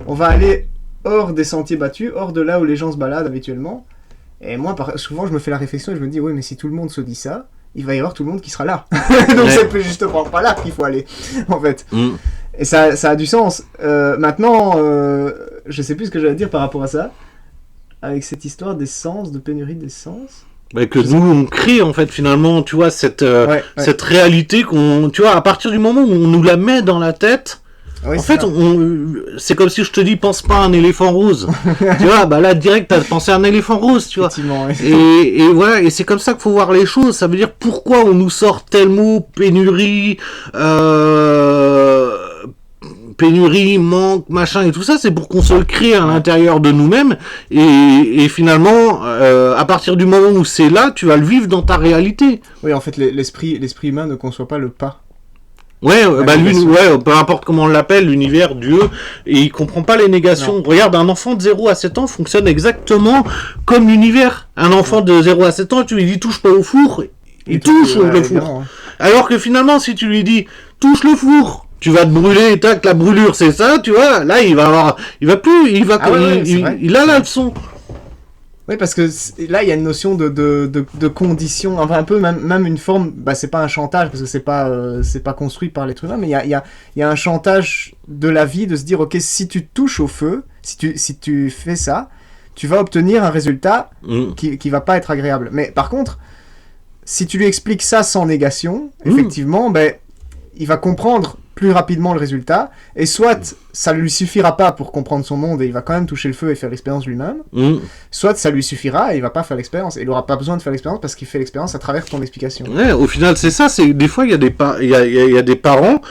on va aller hors des sentiers battus, hors de là où les gens se baladent habituellement. Et moi, souvent, je me fais la réflexion et je me dis, oui, mais si tout le monde se dit ça, il va y avoir tout le monde qui sera là. Donc c'est justement pas là qu'il faut aller, en fait. Et ça a du sens. Maintenant, je sais plus ce que j'allais dire par rapport à ça, avec cette histoire d'essence, de pénurie d'essence. Que nous on crée en fait finalement, tu vois, cette réalité tu vois, à partir du moment où on nous la met dans la tête. En fait, c'est comme si je te dis, pense pas à un éléphant rose. Tu vois, bah là, direct, t'as pensé à un éléphant rose, tu vois. Et voilà, et c'est comme ça qu'il faut voir les choses. Ça veut dire pourquoi on nous sort tel mot, pénurie, manque, machin et tout ça, c'est pour qu'on se le crée à l'intérieur de nous-mêmes. Et finalement, à partir du moment où c'est là, tu vas le vivre dans ta réalité. Oui, en fait, l'esprit humain ne conçoit pas le pas. Peu importe comment on l'appelle, l'univers, Dieu, et il comprend pas les négations. Non. Regarde, un enfant de 0 à 7 ans fonctionne exactement comme l'univers. Un enfant de 0 à 7 ans, tu lui dis touche pas au four, il touche le four. Alors que finalement, si tu lui dis touche le four, tu vas te brûler, tac, la brûlure, c'est ça, tu vois, là, il a la leçon. Oui, parce que là, il y a une notion de condition, enfin un peu même une forme, c'est pas un chantage, parce que c'est pas construit par l'être humain, mais il y a un chantage de la vie, de se dire, ok, si tu touches au feu, si tu fais ça, tu vas obtenir un résultat qui va pas être agréable. Mais par contre, si tu lui expliques ça sans négation, effectivement, ben, il va comprendre plus rapidement le résultat, et soit ça lui suffira pas pour comprendre son monde et il va quand même toucher le feu et faire l'expérience lui-même, soit ça lui suffira et il va pas faire l'expérience, et il aura pas besoin de faire l'expérience parce qu'il fait l'expérience à travers ton explication. Ouais, au final c'est ça, c'est des fois il y a des parents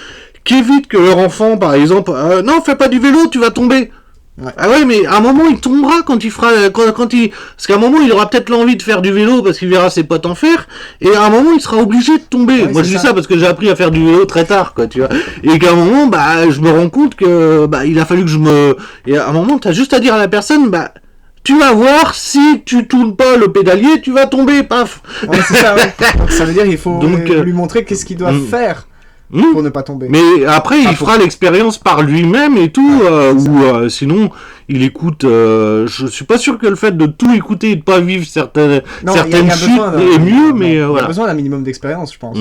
qui évitent que leur enfant, par exemple, non, fais pas du vélo, tu vas tomber. Ouais. Ah ouais, mais à un moment il tombera quand il fera, parce qu'à un moment il aura peut-être l'envie de faire du vélo parce qu'il verra ses potes en faire, et à un moment il sera obligé de tomber. Ouais, moi je dis ça parce que j'ai appris à faire du vélo très tard, quoi, tu vois. Et qu'à un moment, bah, je me rends compte que, bah, il a fallu que et à un moment t'as juste à dire à la personne, bah, tu vas voir, si tu tournes pas le pédalier, tu vas tomber, paf. Ouais, c'est ça, ouais. Donc ça veut dire qu'il faut lui montrer qu'est-ce qu'il doit faire. Pour ne pas tomber. Mais après, il fera l'expérience par lui-même et tout, ou sinon, il écoute. Je suis pas sûr que le fait de tout écouter et de pas vivre certaines chutes est mieux, mais voilà. Il y a besoin d'un minimum d'expérience, je pense.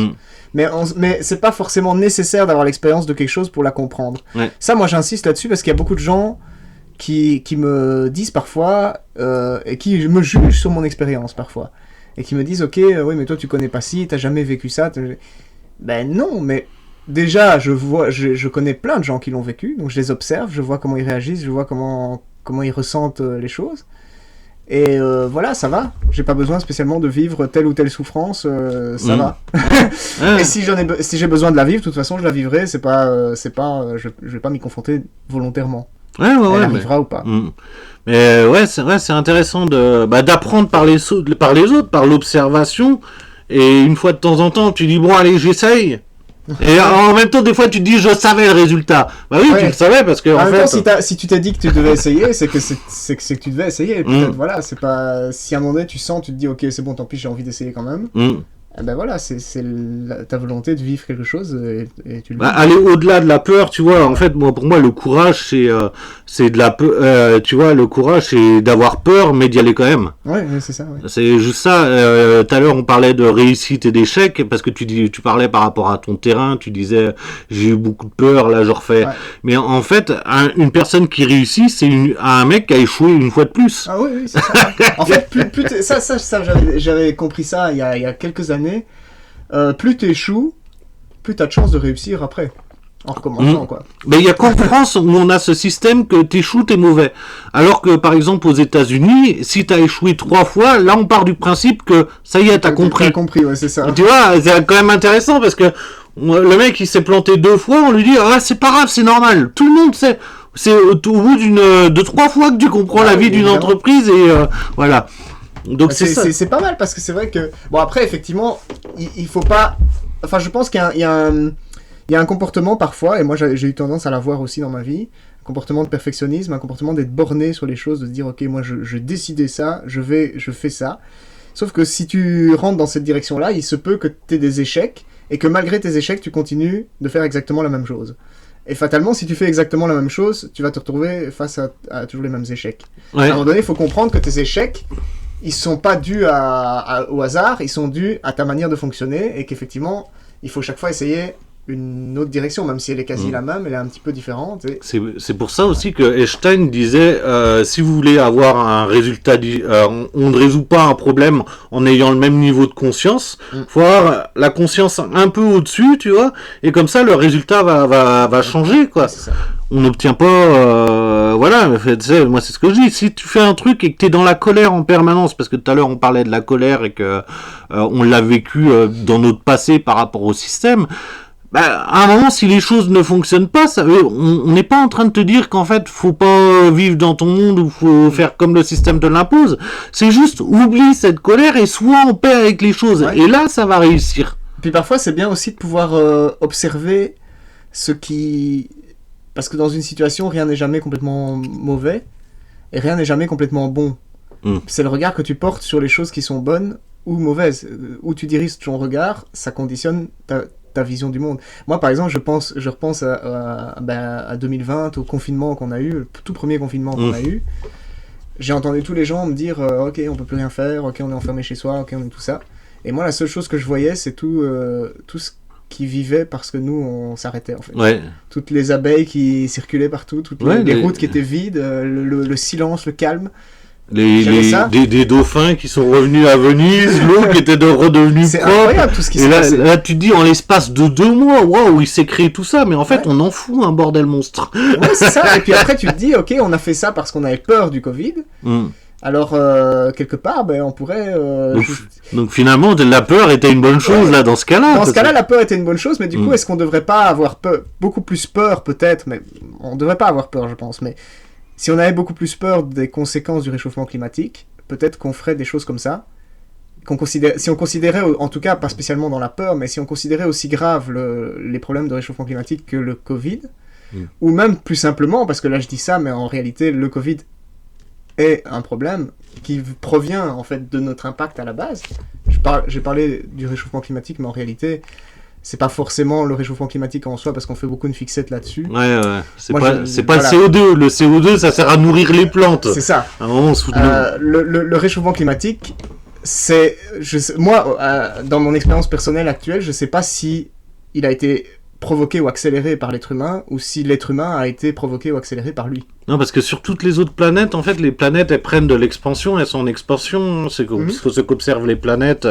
Mais c'est pas forcément nécessaire d'avoir l'expérience de quelque chose pour la comprendre. Ouais. Ça, moi, j'insiste là-dessus parce qu'il y a beaucoup de gens qui me disent parfois, et qui me jugent sur mon expérience parfois, et qui me disent, ok, oui, mais toi, tu connais pas ci, t'as jamais vécu ça. Ben non, mais déjà, je connais plein de gens qui l'ont vécu, donc je les observe, je vois comment ils réagissent, je vois comment ils ressentent les choses. Et voilà, ça va. J'ai pas besoin spécialement de vivre telle ou telle souffrance, ça va. Et si j'ai besoin de la vivre, de toute façon, je la vivrai. Je vais pas m'y confronter volontairement. Elle arrivera ou pas. Mais ouais, c'est vrai, c'est intéressant d'apprendre par les autres, par l'observation. Et une fois de temps en temps, tu dis bon, allez, j'essaye. Et en même temps, des fois, tu te dis, je savais le résultat. Bah oui, tu le savais parce que. En fait, si tu t'es dit que tu devais essayer, c'est que tu devais essayer. Peut-être, voilà, c'est pas. Si à un moment donné, tu sens, tu te dis, ok, c'est bon, tant pis, j'ai envie d'essayer quand même. Ben voilà, c'est ta volonté de vivre quelque chose et tu le vis. Aller au-delà de la peur, tu vois. En fait, pour moi, le courage, c'est de la peur. Tu vois, le courage, c'est d'avoir peur, mais d'y aller quand même. Ouais, c'est ça. Ouais. C'est juste ça. Tout à l'heure, on parlait de réussite et d'échec parce que tu parlais par rapport à ton terrain. Tu disais, j'ai eu beaucoup de peur, là, je refais. Ouais. Mais en fait, une personne qui réussit, c'est un mec qui a échoué une fois de plus. Ah oui, c'est ça. En fait, ça j'avais compris ça il y a quelques années. Plus t'échoues, plus t'as de chances de réussir après. En recommençant, quoi. Mais il y a qu'en France où on a ce système que t'échoues, t'es mauvais. Alors que, par exemple, aux États-Unis, si t'as échoué 3 fois, là, on part du principe que ça y est, t'as compris. T'as compris, ouais, c'est ça. Tu vois, c'est quand même intéressant parce que le mec, il s'est planté 2 fois, on lui dit, ah, c'est pas grave, c'est normal. Tout le monde sait. C'est au bout de 3 fois que tu comprends la vie d'une entreprise et voilà. Donc c'est pas mal parce que c'est vrai que bon après effectivement il faut pas, enfin je pense qu'il y a un comportement parfois, et moi j'ai eu tendance à l'avoir aussi dans ma vie, un comportement de perfectionnisme, un comportement d'être borné sur les choses, de se dire ok moi je décidais ça, je fais ça, sauf que si tu rentres dans cette direction là, il se peut que tu aies des échecs et que malgré tes échecs tu continues de faire exactement la même chose. Et fatalement, si tu fais exactement la même chose, tu vas te retrouver face à toujours les mêmes échecs. Ouais. À un moment donné, il faut comprendre que tes échecs, ils sont pas dus au hasard, ils sont dus à ta manière de fonctionner et qu'effectivement, il faut chaque fois essayer une autre direction, même si elle est quasi la même, elle est un petit peu différente. Et... C'est pour ça aussi que Einstein disait, si vous voulez avoir un résultat, on ne résout pas un problème en ayant le même niveau de conscience, faut avoir la conscience un peu au-dessus, tu vois, et comme ça, le résultat va changer, quoi. Ouais, c'est ça. On n'obtient pas, voilà, moi c'est ce que je dis, si tu fais un truc et que t'es dans la colère en permanence, parce que tout à l'heure on parlait de la colère et que on l'a vécu dans notre passé par rapport au système, à un moment, si les choses ne fonctionnent pas, on n'est pas en train de te dire qu'en fait, faut pas vivre dans ton monde ou faut faire comme le système te l'impose. C'est juste, oublie cette colère et sois en paix avec les choses. Ouais. Et là, ça va réussir. Puis parfois, c'est bien aussi de pouvoir observer ce qui... Parce que dans une situation, rien n'est jamais complètement mauvais et rien n'est jamais complètement bon. C'est le regard que tu portes sur les choses qui sont bonnes ou mauvaises. Où tu diriges ton regard, ça conditionne ta vision du monde. Moi, par exemple, je repense à 2020, au confinement qu'on a eu, le tout premier confinement qu'on a eu. J'ai entendu tous les gens me dire ok, on peut plus rien faire, ok, on est enfermé chez soi, ok, on est tout ça. Et moi, la seule chose que je voyais, c'est tout ce qui vivait parce que nous, on s'arrêtait, en fait. Ouais. Toutes les abeilles qui circulaient partout, toutes les routes qui étaient vides, le silence, le calme. Des dauphins qui sont revenus à Venise, l'eau qui était redevenue C'est propre. incroyable tout ce qui Et s'est là, passé. là, tu te dis, en l'espace de 2 mois, waouh, il s'est créé tout ça, mais en fait, on en fout un bordel monstre. Ouais, c'est ça. Et puis après, tu te dis, ok, on a fait ça parce qu'on avait peur du Covid. Alors, quelque part, ben, on pourrait... Donc finalement, la peur était une bonne chose, là, dans ce cas-là. Dans ce cas-là, la peur était une bonne chose, mais du coup, est-ce qu'on devrait pas avoir peur, beaucoup plus peur, peut-être, mais on devrait pas avoir peur, je pense, mais si on avait beaucoup plus peur des conséquences du réchauffement climatique, peut-être qu'on ferait des choses comme ça. Si on considérait, en tout cas, pas spécialement dans la peur, mais si on considérait aussi grave les problèmes de réchauffement climatique que le Covid, ou même plus simplement, parce que là je dis ça, mais en réalité, le Covid est un problème qui provient en fait de notre impact à la base. J'ai parlé du réchauffement climatique, mais en réalité, c'est pas forcément le réchauffement climatique en soi, parce qu'on fait beaucoup une fixette là-dessus. Ouais. C'est pas voilà. Le CO2. Le CO2, ça sert à nourrir les plantes. C'est ça. À un moment, le réchauffement climatique, moi, dans mon expérience personnelle actuelle, je sais pas si il a été provoqué ou accéléré par l'être humain, ou si l'être humain a été provoqué ou accéléré par lui. Non, parce que sur toutes les autres planètes, en fait, les planètes, elles prennent de l'expansion, elles sont en expansion. C'est ce qu'observent les planètes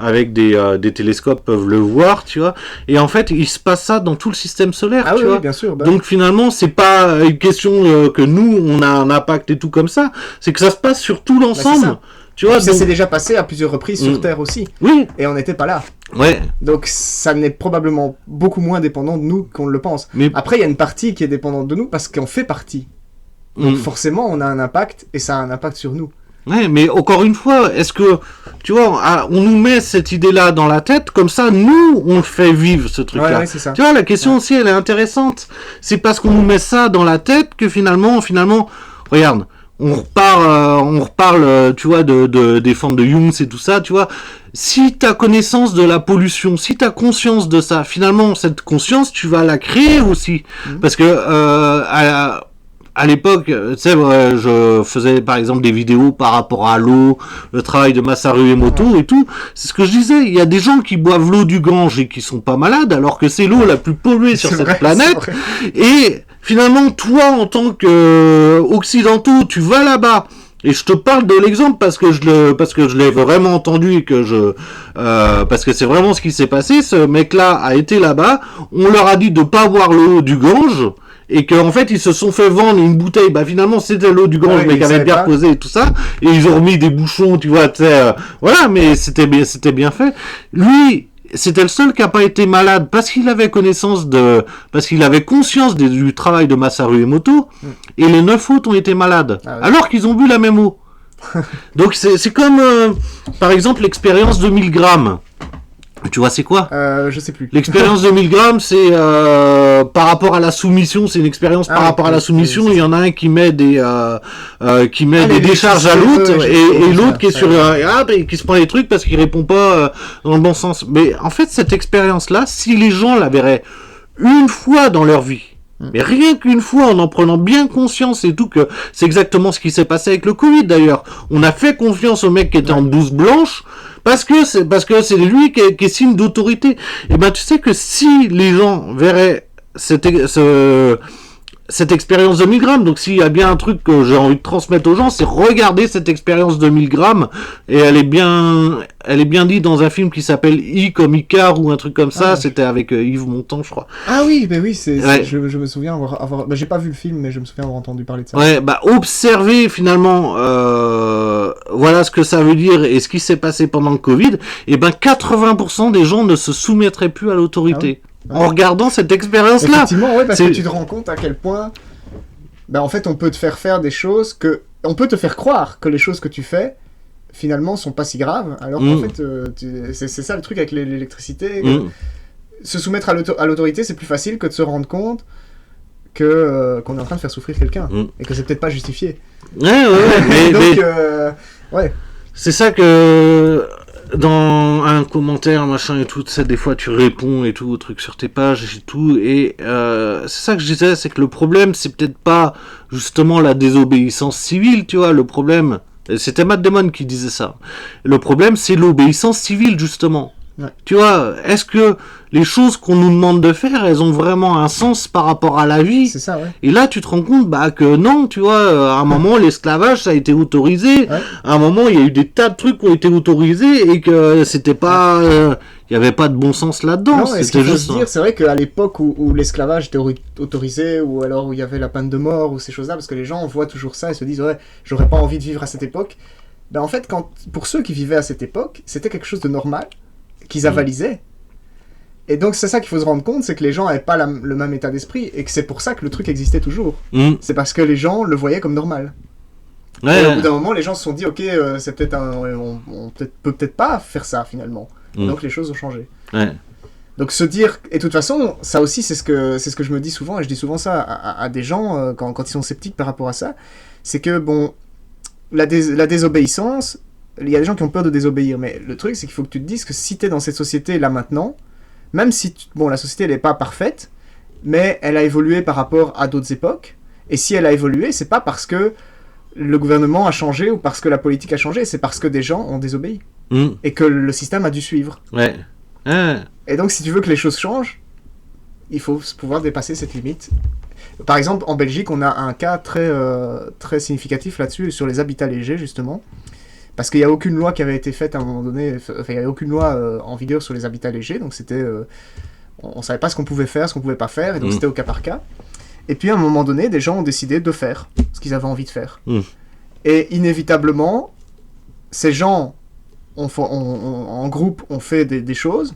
avec des télescopes peuvent le voir, tu vois. Et en fait, il se passe ça dans tout le système solaire, tu vois. Oui, bien sûr. Donc finalement, c'est pas une question que nous, on a un impact et tout comme ça. C'est que ça se passe sur tout l'ensemble. Tu vois, ça s'est déjà passé à plusieurs reprises sur Terre aussi. Oui. Et on n'était pas là. Ouais. Donc ça n'est probablement beaucoup moins dépendant de nous qu'on le pense. Mais... Après, il y a une partie qui est dépendante de nous parce qu'on fait partie. Donc forcément, on a un impact et ça a un impact sur nous. Ouais, mais encore une fois, est-ce que, tu vois, on nous met cette idée-là dans la tête, comme ça, nous, on le fait vivre, ce truc-là. Ouais, c'est ça. Tu vois, la question aussi, elle est intéressante. C'est parce qu'on nous met ça dans la tête que finalement, regarde, on reparle, tu vois, des formes de Jung et tout ça, tu vois. Si t'as connaissance de la pollution, si t'as conscience de ça, finalement, cette conscience, tu vas la créer aussi. Parce que, à l'époque, tu sais, je faisais par exemple des vidéos par rapport à l'eau, le travail de Masaru Emoto et tout. C'est ce que je disais. Il y a des gens qui boivent l'eau du Gange et qui sont pas malades, alors que c'est l'eau la plus polluée sur cette planète. Et finalement, toi, en tant qu'occidentaux, tu vas là-bas. Et je te parle de l'exemple parce que je l'ai vraiment entendu et que parce que c'est vraiment ce qui s'est passé. Ce mec-là a été là-bas. On leur a dit de pas boire l'eau du Gange. Et qu'en fait, ils se sont fait vendre une bouteille. Bah, finalement, c'était l'eau du Gange, mais qui avait bien reposé et tout ça. Et ils ont remis des bouchons, tu vois, voilà, mais c'était bien fait. Lui, c'était le seul qui a pas été malade parce qu'il avait parce qu'il avait conscience du travail de Masaru Emoto. Et les 9 autres ont été malades. Alors qu'ils ont bu la même eau. Donc, c'est comme, par exemple, l'expérience de 1000 grammes. Tu vois, c'est quoi je sais plus. L'expérience de 1000 grammes, c'est par rapport à la soumission. C'est une expérience par rapport à la soumission. Il y en a un qui met des décharges à l'autre et l'autre qui est sur et qui se prend les trucs parce qu'il répond pas dans le bon sens. Mais en fait, cette expérience-là, si les gens la verraient une fois dans leur vie, mais rien qu'une fois, en prenant bien conscience et tout, que c'est exactement ce qui s'est passé avec le Covid d'ailleurs. On a fait confiance au mec qui était en blouse blanche. Parce que c'est lui qui est signe d'autorité. Et ben tu sais que si les gens verraient cette expérience de 1000 grammes, donc s'il y a bien un truc que j'ai envie de transmettre aux gens, c'est regarder cette expérience de 1000 grammes, et elle est bien dite dans un film qui s'appelle I comme Icar ou un truc comme ça, c'était avec Yves Montand, je crois. Ah oui, je me souviens avoir j'ai pas vu le film, mais je me souviens avoir entendu parler de ça. Ouais, bah observer finalement, voilà ce que ça veut dire et ce qui s'est passé pendant le Covid, et ben 80% des gens ne se soumettraient plus à l'autorité. En regardant cette expérience-là. Effectivement, ouais, parce que tu te rends compte à quel point, en fait, on peut te faire des choses on peut te faire croire que les choses que tu fais, finalement, sont pas si graves, alors qu'en fait, c'est ça le truc avec l'électricité. Se soumettre à l'autorité, c'est plus facile que de se rendre compte qu'on est en train de faire souffrir quelqu'un, et que c'est peut-être pas justifié. Ouais, ouais. C'est ça que... Dans un commentaire, machin et tout, tu sais, des fois tu réponds et tout, au truc sur tes pages et tout, et c'est ça que je disais, c'est que le problème, c'est peut-être pas justement la désobéissance civile, tu vois, le problème, c'était Matt Damon qui disait ça, le problème c'est l'obéissance civile, justement. Ouais. Tu vois, est-ce que les choses qu'on nous demande de faire, elles ont vraiment un sens par rapport à la vie? C'est ça, ouais. Et là, tu te rends compte que non, tu vois, à un moment, l'esclavage, ça a été autorisé. Ouais. À un moment, il y a eu des tas de trucs qui ont été autorisés et que c'était pas... il n'y avait pas de bon sens là-dedans. Non, et ce C'était qu'il faut juste... se dire, c'est vrai qu'à l'époque où l'esclavage était autorisé, ou alors où il y avait la peine de mort, ou ces choses-là, parce que les gens voient toujours ça et se disent, ouais, j'aurais pas envie de vivre à cette époque. Ben en fait, pour ceux qui vivaient à cette époque, c'était quelque chose de normal, qu'ils avalisaient. Et donc c'est ça qu'il faut se rendre compte, c'est que les gens n'avaient pas le même état d'esprit, et que c'est pour ça que le truc existait toujours. C'est parce que les gens le voyaient comme normal. Ouais. Et au bout d'un moment, les gens se sont dit, ok, c'est peut-être on peut peut-être pas faire ça finalement. Donc les choses ont changé. Ouais. Donc se dire, et de toute façon, ça aussi c'est ce que je me dis souvent, et je dis souvent ça à des gens quand ils sont sceptiques par rapport à ça, c'est que bon, la désobéissance, il y a des gens qui ont peur de désobéir, mais le truc c'est qu'il faut que tu te dises que si tu es dans cette société là maintenant, même si la société elle n'est pas parfaite, mais elle a évolué par rapport à d'autres époques, et si elle a évolué, c'est pas parce que le gouvernement a changé ou parce que la politique a changé, c'est parce que des gens ont désobéi. Et que le système a dû suivre. Ouais. Et donc, si tu veux que les choses changent, il faut pouvoir dépasser cette limite. Par exemple, en Belgique, on a un cas très, très significatif là-dessus, sur les habitats légers, justement. Parce qu'il n'y a aucune loi qui avait été faite à un moment donné, enfin, il n'y avait aucune loi en vigueur sur les habitats légers, donc c'était... on ne savait pas ce qu'on pouvait faire, ce qu'on ne pouvait pas faire, et donc c'était au cas par cas. Et puis, à un moment donné, des gens ont décidé de faire ce qu'ils avaient envie de faire. Et inévitablement, ces gens... en groupe, on fait des choses,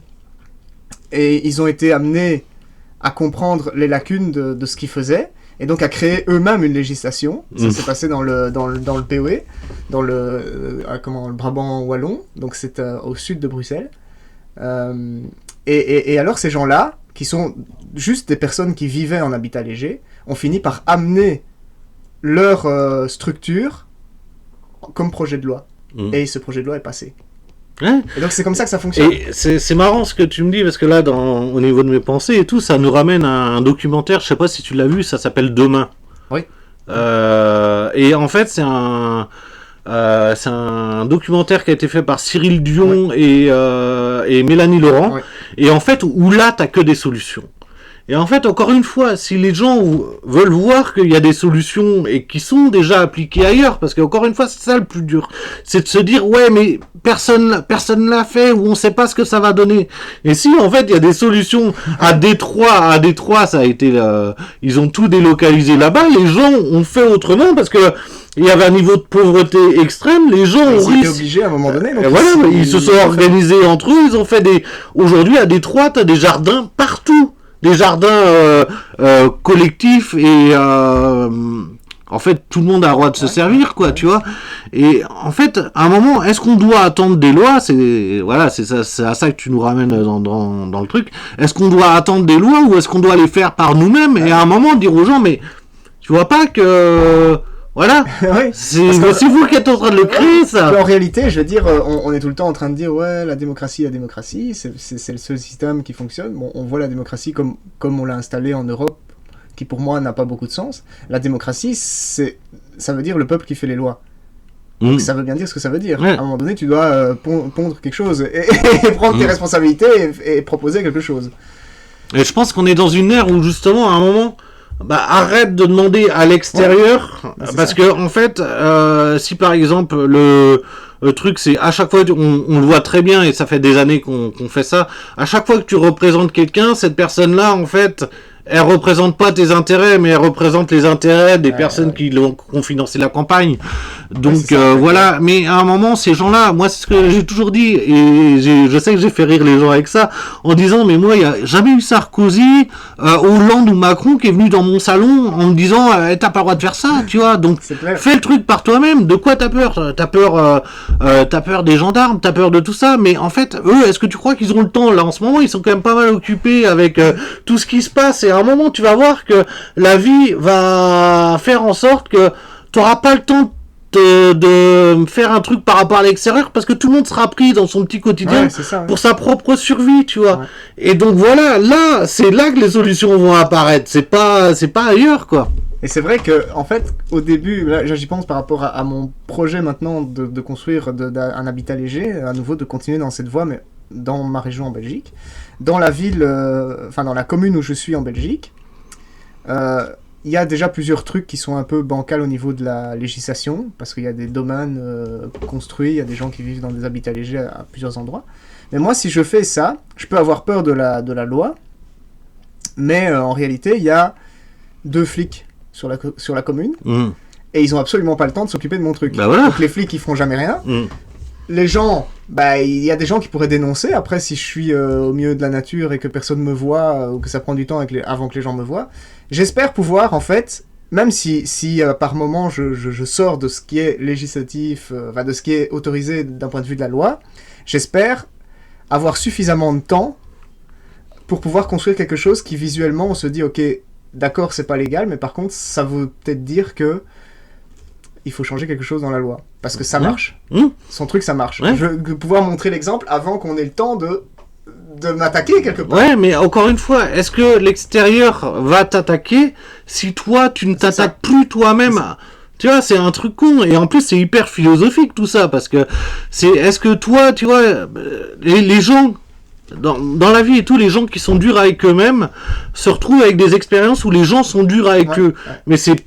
et ils ont été amenés à comprendre les lacunes de ce qu'ils faisaient, et donc à créer eux-mêmes une législation. Ça s'est passé dans le POE, dans le Brabant wallon, donc c'est au sud de Bruxelles. Et alors ces gens-là, qui sont juste des personnes qui vivaient en habitat léger, ont fini par amener leur structure comme projet de loi. Et ce projet de loi est passé. Ouais. Et donc c'est comme ça que ça fonctionne. Et c'est marrant ce que tu me dis, parce que là, au niveau de mes pensées et tout, ça nous ramène à un documentaire, je sais pas si tu l'as vu, ça s'appelle Demain. Oui. Et en fait, c'est un documentaire qui a été fait par Cyril Dion et Mélanie Laurent. Oui. Et en fait, où là, t'as que des solutions. Et en fait, encore une fois, si les gens veulent voir qu'il y a des solutions et qui sont déjà appliquées ailleurs, parce qu'encore une fois, c'est ça le plus dur, c'est de se dire, ouais, mais personne l'a fait, ou on sait pas ce que ça va donner. Et si, en fait, il y a des solutions à Détroit, ça a été, ils ont tout délocalisé là-bas, les gens ont fait autrement, parce que il y avait un niveau de pauvreté extrême, les gens ont été obligés à un moment donné. Donc voilà, ils se sont organisés entre eux, ils ont fait aujourd'hui, à Détroit, t'as des jardins partout. Des jardins collectifs et en fait tout le monde a le droit de se servir, quoi, tu vois. Et en fait, à un moment, est-ce qu'on doit attendre des lois? C'est ça, c'est à ça que tu nous ramènes dans le truc. Est-ce qu'on doit attendre des lois ou est-ce qu'on doit les faire par nous-mêmes et à un moment dire aux gens, mais tu vois pas que voilà, oui. C'est vous qui êtes en train de le créer, ça. En réalité, je veux dire, on est tout le temps en train de dire, ouais, la démocratie, c'est le seul système qui fonctionne. Bon, on voit la démocratie comme on l'a installée en Europe, qui pour moi n'a pas beaucoup de sens. La démocratie, ça veut dire le peuple qui fait les lois. Donc ça veut bien dire ce que ça veut dire. Ouais. À un moment donné, tu dois pondre quelque chose et prendre tes responsabilités et proposer quelque chose. Et je pense qu'on est dans une ère où justement, à un moment... arrête de demander à l'extérieur, parce que en fait, si par exemple le truc c'est à chaque fois on le voit très bien et ça fait des années qu'on fait ça, à chaque fois que tu représentes quelqu'un, cette personne-là en fait, elle représente pas tes intérêts, mais elle représente les intérêts des personnes qui ont financé la campagne. Donc voilà, mais à un moment, ces gens-là, moi c'est ce que j'ai toujours dit, et je sais que j'ai fait rire les gens avec ça, en disant, mais moi, il n'y a jamais eu Sarkozy, Hollande ou Macron qui est venu dans mon salon en me disant, t'as pas le droit de faire ça, tu vois, donc fais le truc par toi-même, de quoi t'as peur? T'as peur des gendarmes, t'as peur de tout ça, mais en fait, eux, est-ce que tu crois qu'ils ont le temps? Là, en ce moment, ils sont quand même pas mal occupés avec tout ce qui se passe, et à un moment, tu vas voir que la vie va faire en sorte que tu n'auras pas le temps de faire un truc par rapport à l'extérieur parce que tout le monde sera pris dans son petit quotidien pour sa propre survie, tu vois. Et donc voilà, là, c'est là que les solutions vont apparaître. C'est pas ailleurs, quoi. Et c'est vrai que, en fait, au début, là, j'y pense par rapport à mon projet maintenant de construire un habitat léger, à nouveau de continuer dans cette voie, mais dans ma région en Belgique. Dans la ville, dans la commune où je suis en Belgique, il y a déjà plusieurs trucs qui sont un peu bancals au niveau de la législation, parce qu'il y a des domaines construits, il y a des gens qui vivent dans des habitats légers à plusieurs endroits. Mais moi, si je fais ça, je peux avoir peur de la loi, mais en réalité, il y a 2 flics sur la commune, et ils ont absolument pas le temps de s'occuper de mon truc. Bah voilà. Donc les flics, ils font jamais rien. Les gens, il y a des gens qui pourraient dénoncer. Après, si je suis au milieu de la nature et que personne me voit, ou que ça prend du temps avant que les gens me voient, j'espère pouvoir, en fait, même si par moment je sors de ce qui est législatif, de ce qui est autorisé d'un point de vue de la loi, j'espère avoir suffisamment de temps pour pouvoir construire quelque chose qui visuellement on se dit ok, d'accord, c'est pas légal, mais par contre ça veut peut-être dire que il faut changer quelque chose dans la loi parce que ça marche. Son truc, ça marche. Je veux pouvoir montrer l'exemple avant qu'on ait le temps de m'attaquer quelque part. Ouais, mais encore une fois, est-ce que l'extérieur va t'attaquer si toi tu ne t'attaques plus toi-même? Tu vois, c'est un truc con, et en plus c'est hyper philosophique tout ça, parce que est-ce que toi, tu vois, les gens, dans la vie et tout, les gens qui sont durs avec eux-mêmes, se retrouvent avec des expériences où les gens sont durs avec eux. Mais c'est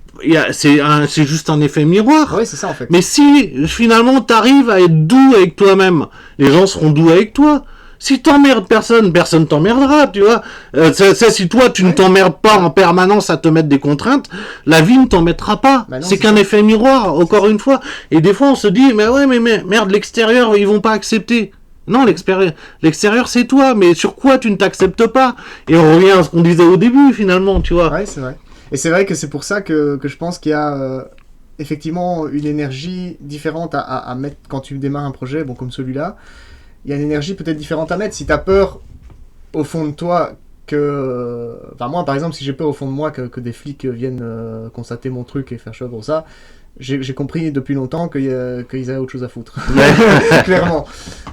juste un effet miroir. Oui, c'est ça en fait. Mais si finalement t'arrives à être doux avec toi-même, les gens seront doux avec toi. Si t'emmerdes personne t'emmerdera, tu vois. Si toi tu ne t'emmerdes pas en permanence à te mettre des contraintes, la vie ne t'en mettra pas. Non, c'est qu'un effet miroir, encore une fois. Et des fois on se dit, mais merde, l'extérieur, ils vont pas accepter. Non, l'extérieur c'est toi, mais sur quoi tu ne t'acceptes pas? Et on revient à ce qu'on disait au début finalement, tu vois. Ouais, c'est vrai. Et c'est vrai que c'est pour ça que je pense qu'il y a effectivement une énergie différente à mettre quand tu démarres un projet, comme celui-là. Il y a une énergie peut-être différente à mettre. Si tu as peur au fond de toi que... moi, par exemple, si j'ai peur au fond de moi que des flics viennent constater mon truc et faire chose pour ça, j'ai compris depuis longtemps qu'ils avaient autre chose à foutre. Clairement.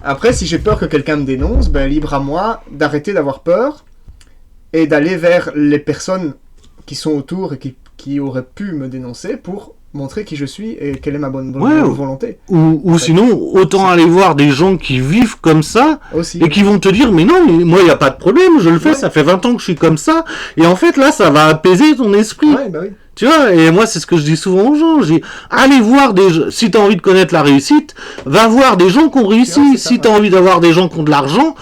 Après, si j'ai peur que quelqu'un me dénonce, libre à moi d'arrêter d'avoir peur et d'aller vers les personnes qui sont autour et qui auraient pu me dénoncer pour montrer qui je suis et quelle est ma bonne volonté. Ou sinon, autant aller voir des gens qui vivent comme ça aussi, et qui vont te dire, mais non, mais moi, il n'y a pas de problème, je le fais, ça fait 20 ans que je suis comme ça. Et en fait, là, ça va apaiser ton esprit. Oui. Tu vois, et moi, c'est ce que je dis souvent aux gens. Allez voir si t'as envie de connaître la réussite, va voir des gens qui ont réussi. Si t'as envie d'avoir des gens qui ont de l'argent,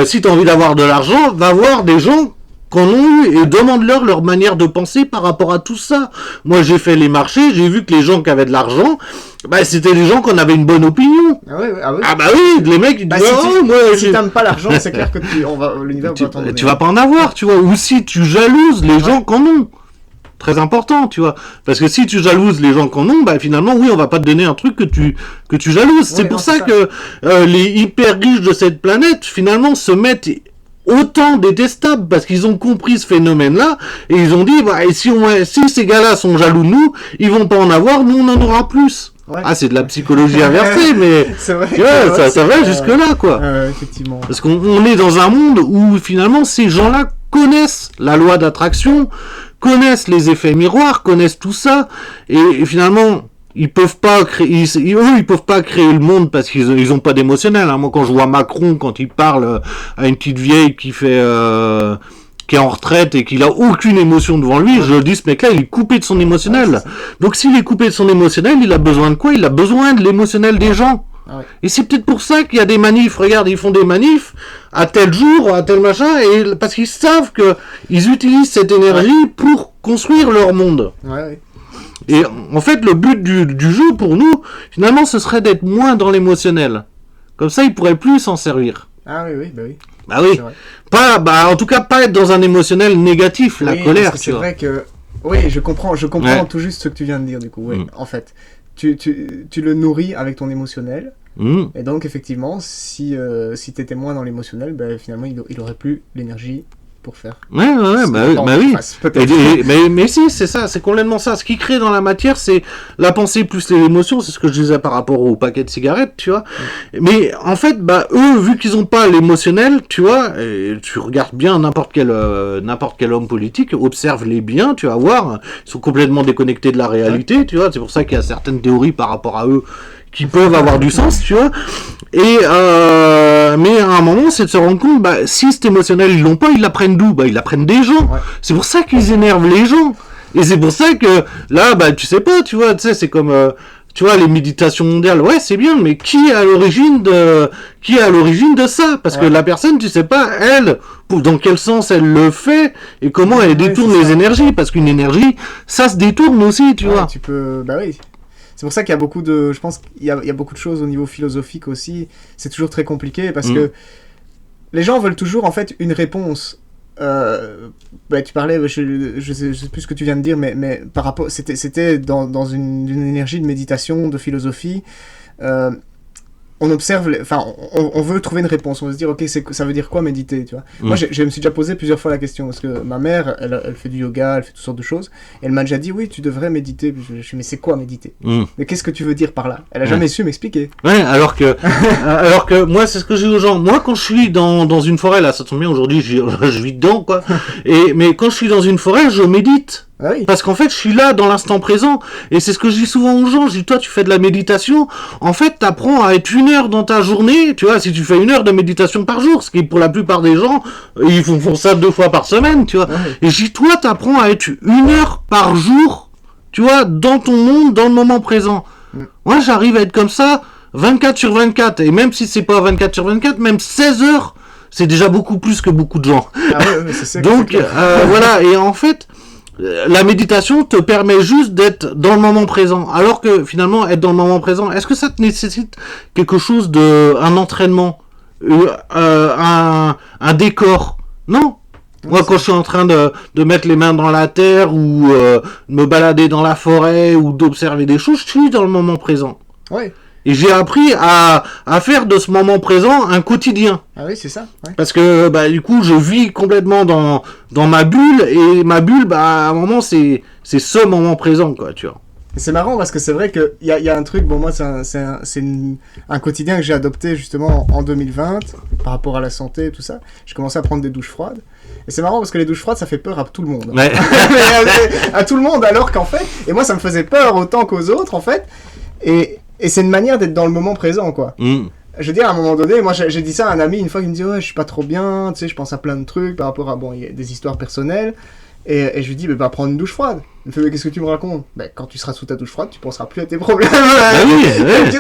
si t'as envie d'avoir de l'argent, va voir des gens qu'on ont eu et demande-leur leur manière de penser par rapport à tout ça. Moi, j'ai fait les marchés, j'ai vu que les gens qui avaient de l'argent, c'était les gens qu'on avait une bonne opinion. Ah bah oui, les mecs, ils disent, si t'aimes pas l'argent, c'est clair que l'univers va t'en donner. Tu vas pas en avoir, tu vois. Ou si tu jalouses les gens qu'on ont. Très important, tu vois. Parce que si tu jalouses les gens qu'on ont, finalement, oui, on va pas te donner un truc que tu jalouses. C'est pour ça que les hyper riches de cette planète, finalement, se mettent autant détestables parce qu'ils ont compris ce phénomène-là et ils ont dit, si ces gars-là sont jaloux de nous, ils vont pas en avoir, nous on en aura plus. Ouais. Ah, c'est de la psychologie inversée, mais c'est vrai, tu vois, ça va jusque-là, quoi. Effectivement. Parce qu'on est dans un monde où finalement ces gens-là connaissent la loi d'attraction, connaissent les effets miroirs, connaissent tout ça, et finalement ils peuvent pas créer, ils peuvent pas créer le monde parce qu'ils ont pas d'émotionnel. Hein. Moi, quand je vois Macron, quand il parle à une petite vieille qui fait qui est en retraite et qu'il a aucune émotion devant lui, je dis, ce mec-là, il est coupé de son émotionnel. Donc s'il est coupé de son émotionnel, il a besoin de quoi? Il a besoin de l'émotionnel des gens. Et c'est peut-être pour ça qu'il y a des manifs. Regarde, ils font des manifs à tel jour, à tel machin, et parce qu'ils savent que ils utilisent cette énergie pour construire leur monde. Et en fait, le but du jeu pour nous, finalement, ce serait d'être moins dans l'émotionnel. Comme ça, ils pourraient plus s'en servir. Ah oui. Bah oui. Pas, en tout cas, pas être dans un émotionnel négatif, la colère. C'est vrai que, oui, je comprends tout juste ce que tu viens de dire du coup. Oui, en fait, tu le nourris avec ton émotionnel. Et donc effectivement, si t'étais moins dans l'émotionnel, finalement, il aurait plus l'énergie pour faire. Oui. Mais si, c'est ça, c'est complètement ça. Ce qui crée dans la matière, c'est la pensée plus les émotions. C'est ce que je disais par rapport au paquet de cigarettes, tu vois. Mais en fait, eux, vu qu'ils ont pas l'émotionnel, tu vois, et tu regardes bien n'importe quel homme politique, observe-les bien, tu vas voir, ils sont complètement déconnectés de la réalité, tu vois. C'est pour ça qu'il y a certaines théories par rapport à eux qui peuvent avoir du sens, tu vois. Et mais à un moment, c'est de se rendre compte, bah, si cet émotionnel ils l'ont pas, ils l'apprennent d'où? Bah, ils l'apprennent des gens. Ouais. C'est pour ça qu'ils énervent les gens. Et c'est pour ça que là, bah, tu sais pas, tu vois, tu sais, c'est comme tu vois, les méditations mondiales, ouais, c'est bien, mais qui est à l'origine de ça? Parce que la personne, tu sais pas, elle, dans quel sens elle le fait et comment elle détourne les énergies. Parce qu'une énergie, ça se détourne aussi, tu vois. Tu peux, bah oui. C'est pour ça qu'il y a beaucoup de, je pense qu'il y a beaucoup de choses au niveau philosophique aussi. C'est toujours très compliqué parce que les gens veulent toujours en fait une réponse. Bah, tu parlais, je sais plus ce que tu viens de dire, mais par rapport, c'était dans une énergie de méditation, de philosophie. On observe, on veut trouver une réponse. On veut se dire, ok, ça veut dire quoi méditer, tu vois. Moi, je me suis déjà posé plusieurs fois la question parce que ma mère, elle fait du yoga, elle fait toutes sortes de choses. Et elle m'a déjà dit, oui, tu devrais méditer. Je me suis dit, mais c'est quoi méditer? Mais qu'est-ce que tu veux dire par là? Elle a jamais su m'expliquer. Ouais, alors que moi, c'est ce que je dis aux gens. Moi, quand je suis dans une forêt, là, ça tombe bien, aujourd'hui, je vis dedans, quoi. Mais quand je suis dans une forêt, je médite. Ah oui. Parce qu'en fait, je suis là dans l'instant présent. Et c'est ce que je dis souvent aux gens. Je dis, toi, tu fais de la méditation. En fait, t'apprends à être 1 heure dans ta journée. Tu vois, si tu fais 1 heure de méditation par jour, ce qui, pour la plupart des gens, ils font ça 2 fois par semaine, tu vois. Ouais. Et je dis, toi, t'apprends à être 1 heure par jour, tu vois, dans ton monde, dans le moment présent. Moi, j'arrive à être comme ça 24 sur 24. Et même si c'est pas 24 sur 24, même 16 heures, c'est déjà beaucoup plus que beaucoup de gens. Ah ouais, c'est ça. Donc, voilà. Et en fait, la méditation te permet juste d'être dans le moment présent. Alors que finalement, être dans le moment présent, est-ce que ça te nécessite quelque chose un entraînement, un décor? Non. Moi, quand je suis en train de mettre les mains dans la terre ou me balader dans la forêt ou d'observer des choses, je suis dans le moment présent. Ouais. Et j'ai appris à faire de ce moment présent un quotidien. Ah oui, c'est ça. Ouais. Parce que bah du coup, je vis complètement dans ma bulle et ma bulle, bah à un moment c'est ce moment présent, quoi, tu vois. Et c'est marrant parce que c'est vrai qu'il y a un truc, bon moi c'est un quotidien que j'ai adopté justement en 2020 par rapport à la santé et tout ça. J'ai commencé à prendre des douches froides. Et c'est marrant parce que les douches froides ça fait peur à tout le monde. Ouais. à tout le monde alors qu'en fait, et moi ça me faisait peur autant qu'aux autres en fait. Et c'est une manière d'être dans le moment présent, quoi. Je veux dire, à un moment donné, moi j'ai dit ça à un ami une fois qui me dit ouais, je suis pas trop bien, tu sais, je pense à plein de trucs par rapport à, bon, il y a des histoires personnelles. Et je lui dis, bah, va prendre une douche froide. Il me fait, mais qu'est-ce que tu me racontes? Bah, quand tu seras sous ta douche froide, tu penseras plus à tes problèmes.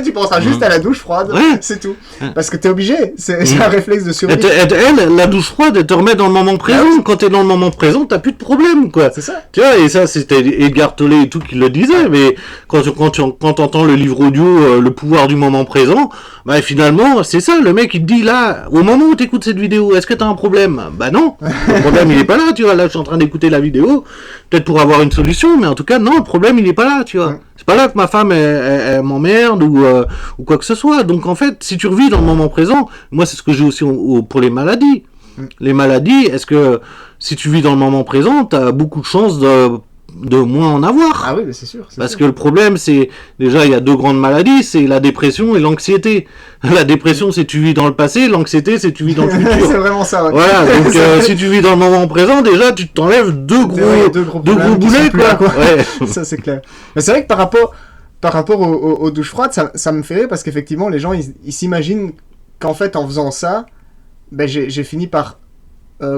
Tu penseras juste à la douche froide, c'est tout. Parce que t'es obligé, c'est un réflexe de survie. La douche froide, elle te remet dans le moment présent. Quand t'es dans le moment présent, t'as plus de problème, quoi. C'est ça. Tu vois, et ça, c'était Edgar Tolle et tout qui le disait, mais quand t'entends le livre audio, Le pouvoir du moment présent, bah, finalement, c'est ça, le mec, il te dit, là, au moment où t'écoutes cette vidéo, est-ce que t'as un problème? Bah, non. Le problème, il est pas là, tu vois. Là, je suis en train d'écouter la vidéo, peut-être pour avoir une solution, mais en tout cas, non, le problème, il est pas là, tu vois. C'est pas là que ma femme, elle m'emmerde ou quoi que ce soit. Donc, en fait, si tu revis dans le moment présent, moi, c'est ce que j'ai aussi pour les maladies. Les maladies, est-ce que si tu vis dans le moment présent, t'as beaucoup de chances de moins en avoir. Ah oui, mais c'est sûr. Parce que le problème, c'est, déjà, il y a 2 grandes maladies, c'est la dépression et l'anxiété. La dépression, c'est tu vis dans le passé, l'anxiété, c'est tu vis dans le futur. C'est vraiment ça. Ouais. Voilà, donc si tu vis dans le moment présent, déjà, tu t'enlèves deux gros boulets, quoi. Ouais. Ça, c'est clair. Mais c'est vrai que par rapport aux douches froides, ça me fait rire parce qu'effectivement, les gens, ils s'imaginent qu'en fait, en faisant ça, ben, j'ai fini par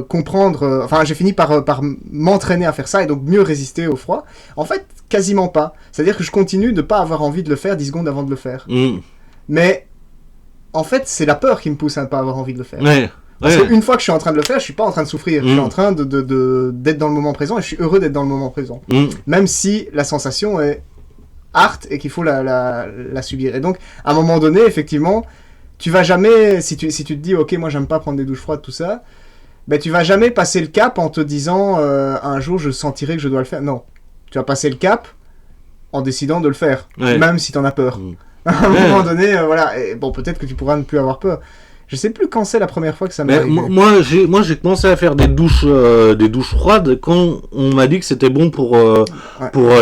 comprendre, j'ai fini par m'entraîner à faire ça et donc mieux résister au froid. En fait, quasiment pas. C'est-à-dire que je continue de pas avoir envie de le faire 10 secondes avant de le faire. Mais en fait, c'est la peur qui me pousse à ne pas avoir envie de le faire. Parce qu'une fois que je suis en train de le faire, je suis pas en train de souffrir. Je suis en train d'être dans le moment présent et je suis heureux d'être dans le moment présent. Même si la sensation est hard et qu'il faut la subir. Et donc, à un moment donné, effectivement, tu vas jamais, si tu te dis, ok, moi j'aime pas prendre des douches froides, tout ça, ben, tu vas jamais passer le cap en te disant un jour je sentirai que je dois le faire. Non, tu vas passer le cap en décidant de le faire, même si t'en as peur. À un moment donné, voilà. Et bon, peut-être que tu pourras ne plus avoir peur. Je sais plus quand c'est la première fois que ça m'est arrivé. Moi, j'ai commencé à faire des douches froides quand on m'a dit que c'était bon pour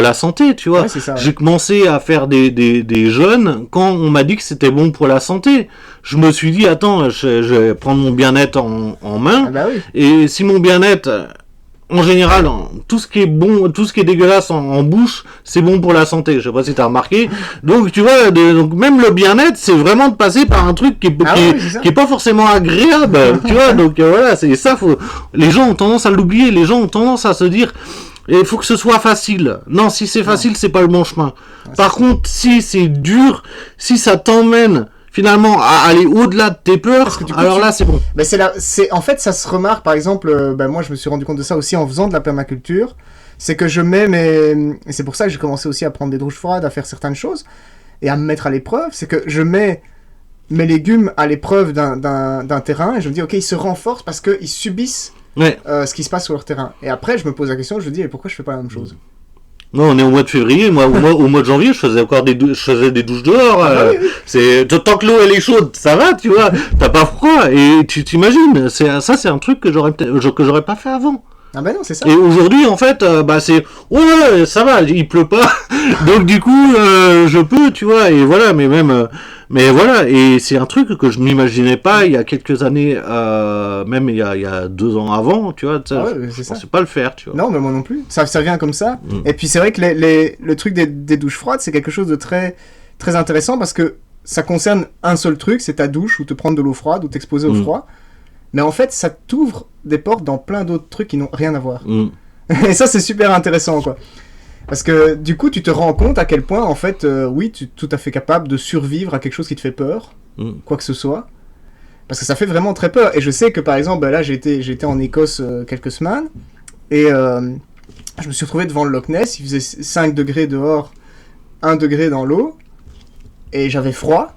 la santé, tu vois. C'est ça, J'ai commencé à faire des jeûnes quand on m'a dit que c'était bon pour la santé. Je me suis dit, attends, je vais prendre mon bien-être en main. Ah bah oui. Et si mon bien-être en général, tout ce qui est bon, tout ce qui est dégueulasse en bouche, c'est bon pour la santé. Je sais pas si t'as remarqué. Donc, tu vois, donc même le bien-être, c'est vraiment de passer par un truc qui est pas forcément agréable. Tu vois, donc voilà, c'est ça. Les gens ont tendance à l'oublier. Les gens ont tendance à se dire, il faut que ce soit facile. Non, si c'est facile, c'est pas le bon chemin. Par contre, si c'est dur, si ça t'emmène finalement à aller au-delà de tes peurs, alors là c'est bon. Mais en fait ça se remarque, par exemple, moi je me suis rendu compte de ça aussi en faisant de la permaculture, c'est que je mets et c'est pour ça que j'ai commencé aussi à prendre des douches froides, à faire certaines choses, et à me mettre à l'épreuve, c'est que je mets mes légumes à l'épreuve d'un terrain, et je me dis ok, ils se renforcent parce qu'ils subissent ce qui se passe sur leur terrain. Et après je me pose la question, je me dis, et pourquoi je fais pas la même chose? Non, on est au mois de février, moi au mois de janvier, je faisais encore des douches dehors. Oui. C'est tant que l'eau elle est chaude, ça va, tu vois, t'as pas froid et tu t'imagines, c'est un truc que j'aurais pas fait avant. Ah ben non, c'est ça. Et aujourd'hui, en fait, c'est ouais, ça va, il pleut pas, donc du coup, je peux, tu vois, et voilà, mais voilà, et c'est un truc que je n'imaginais pas il y a quelques années, même il y a 2 ans avant, tu vois, je pensais pas le faire, tu vois. Non, mais moi non plus, ça vient comme ça. Et puis c'est vrai que le truc des douches froides, c'est quelque chose de très, très intéressant parce que ça concerne un seul truc, c'est ta douche ou te prendre de l'eau froide ou t'exposer au froid. Mais en fait, ça t'ouvre des portes dans plein d'autres trucs qui n'ont rien à voir. Et ça, c'est super intéressant, quoi. Parce que du coup, tu te rends compte à quel point, en fait, oui, tu es tout à fait capable de survivre à quelque chose qui te fait peur, quoi que ce soit. Parce que ça fait vraiment très peur. Et je sais que, par exemple, là, j'ai été en Écosse quelques semaines, et je me suis retrouvé devant le Loch Ness, il faisait 5 degrés dehors, 1 degré dans l'eau, et j'avais froid,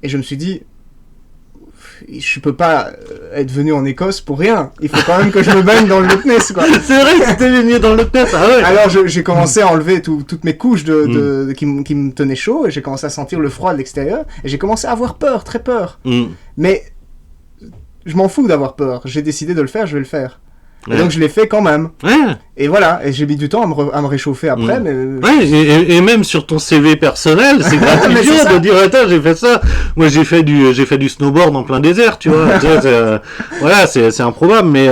et je me suis dit, je peux pas être venu en Écosse pour rien. Il faut quand même que je me baigne dans le Loch Ness, quoi. C'est vrai que c'était venu dans le Loch Ness, ah ouais. Alors j'ai commencé à enlever toutes mes couches qui me tenaient chaud, et j'ai commencé à sentir le froid de l'extérieur, et j'ai commencé à avoir peur, très peur. Mais je m'en fous d'avoir peur. J'ai décidé de le faire, je vais le faire. Et donc je l'ai fait quand même. Et voilà, et j'ai mis du temps à me réchauffer après. Mais... et même sur ton CV personnel, c'est gratifiant de dire attends, j'ai fait ça. Moi j'ai fait du snowboard en plein désert, tu vois. Voilà, c'est improbable, mais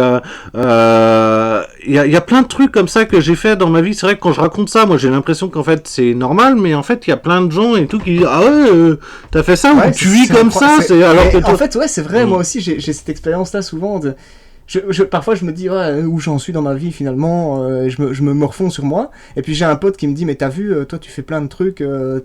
il y a plein de trucs comme ça que j'ai fait dans ma vie. C'est vrai que quand je raconte ça, moi j'ai l'impression qu'en fait c'est normal, mais en fait il y a plein de gens et tout qui disent ah ouais, t'as fait ça ou tu vis comme ça. Alors que en fait ouais, c'est vrai. Moi aussi j'ai cette expérience là souvent de parfois je me dis où j'en suis dans ma vie finalement, je me morfonds sur moi, et puis j'ai un pote qui me dit mais t'as vu, toi tu fais plein de trucs, moi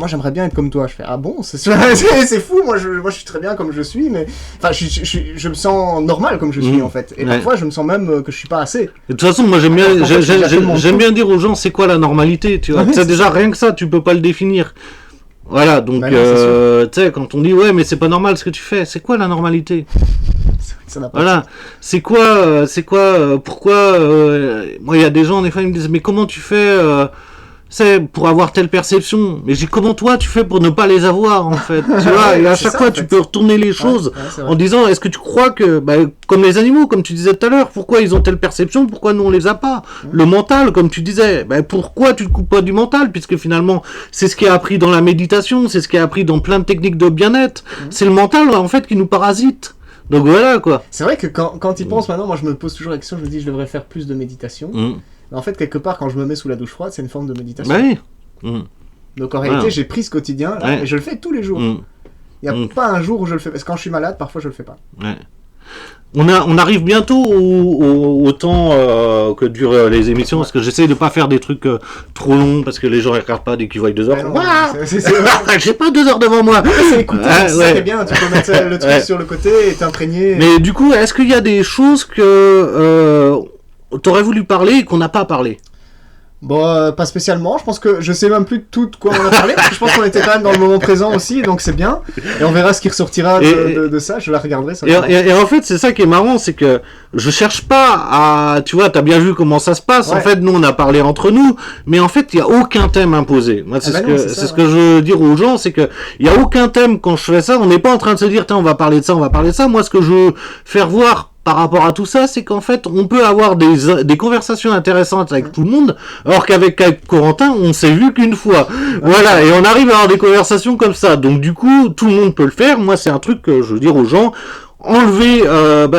j'aimerais bien être comme toi. Je fais ah bon, c'est fou, moi je suis très bien comme je suis, mais enfin je me sens normal comme je suis en fait, et parfois je me sens même que je suis pas assez. Et de toute façon moi j'aime bien dire aux gens c'est quoi la normalité, tu vois. Déjà rien que ça tu peux pas le définir. Voilà, donc tu sais, quand on dit ouais mais c'est pas normal ce que tu fais, c'est quoi la normalité? Voilà, c'est quoi, pourquoi moi il y a des gens des fois ils me disent mais comment tu fais c'est pour avoir telle perception, mais j'ai comment toi tu fais pour ne pas les avoir en fait, tu vois, et à chaque fois tu peux retourner les choses en disant est-ce que tu crois que comme les animaux comme tu disais tout à l'heure, pourquoi ils ont telle perception, pourquoi nous on les a pas, le mental comme tu disais, pourquoi tu te coupes pas du mental, puisque finalement c'est ce qui est appris dans la méditation, c'est ce qui est appris dans plein de techniques de bien-être, c'est le mental en fait qui nous parasite. Donc voilà quoi. C'est vrai que quand il pense maintenant, moi je me pose toujours la question, je me dis je devrais faire plus de méditation. Mais en fait quelque part quand je me mets sous la douche froide, c'est une forme de méditation. Donc en réalité j'ai pris ce quotidien là, et je le fais tous les jours. Il n'y a pas un jour où je le fais, parce que quand je suis malade parfois je le fais pas. On arrive bientôt au temps que durent les émissions, parce que j'essaie de pas faire des trucs trop longs, parce que les gens ne regardent pas dès qu'ils voient 2 heures. J'ai pas 2 heures devant moi. C'est écouter, c'est bien, tu peux mettre le truc sur le côté et t'imprégner. Mais du coup, est-ce qu'il y a des choses que t'aurais voulu parler et qu'on n'a pas parlé? Bon, pas spécialement. Je pense que je sais même plus de tout de quoi on a parlé. Parce que je pense qu'on était quand même dans le moment présent aussi, donc c'est bien. Et on verra ce qui ressortira de ça. Je la regarderai. Ça et en fait, c'est ça qui est marrant, c'est que je cherche pas à, tu vois, t'as bien vu comment ça se passe. En fait, nous on a parlé entre nous, mais en fait, il y a aucun thème imposé. Moi, c'est ce que je veux dire aux gens, c'est que il y a aucun thème quand je fais ça. On n'est pas en train de se dire, tiens, on va parler de ça, on va parler de ça. Moi, ce que je veux faire voir par rapport à tout ça, c'est qu'en fait, on peut avoir des conversations intéressantes avec tout le monde, alors qu'avec Corentin, on s'est vu qu'une fois. Voilà, et on arrive à avoir des conversations comme ça. Donc du coup, tout le monde peut le faire. Moi, c'est un truc que je veux dire aux gens, enlever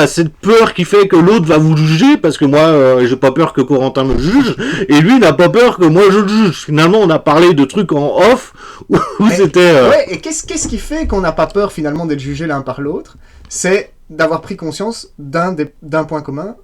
cette peur qui fait que l'autre va vous juger, parce que moi j'ai pas peur que Corentin me juge, et lui n'a pas peur que moi je le juge. Finalement on a parlé de trucs en off où c'était... Ouais, et qu'est-ce qui fait qu'on n'a pas peur finalement d'être jugé l'un par l'autre? C'est d'avoir pris conscience d'un point commun,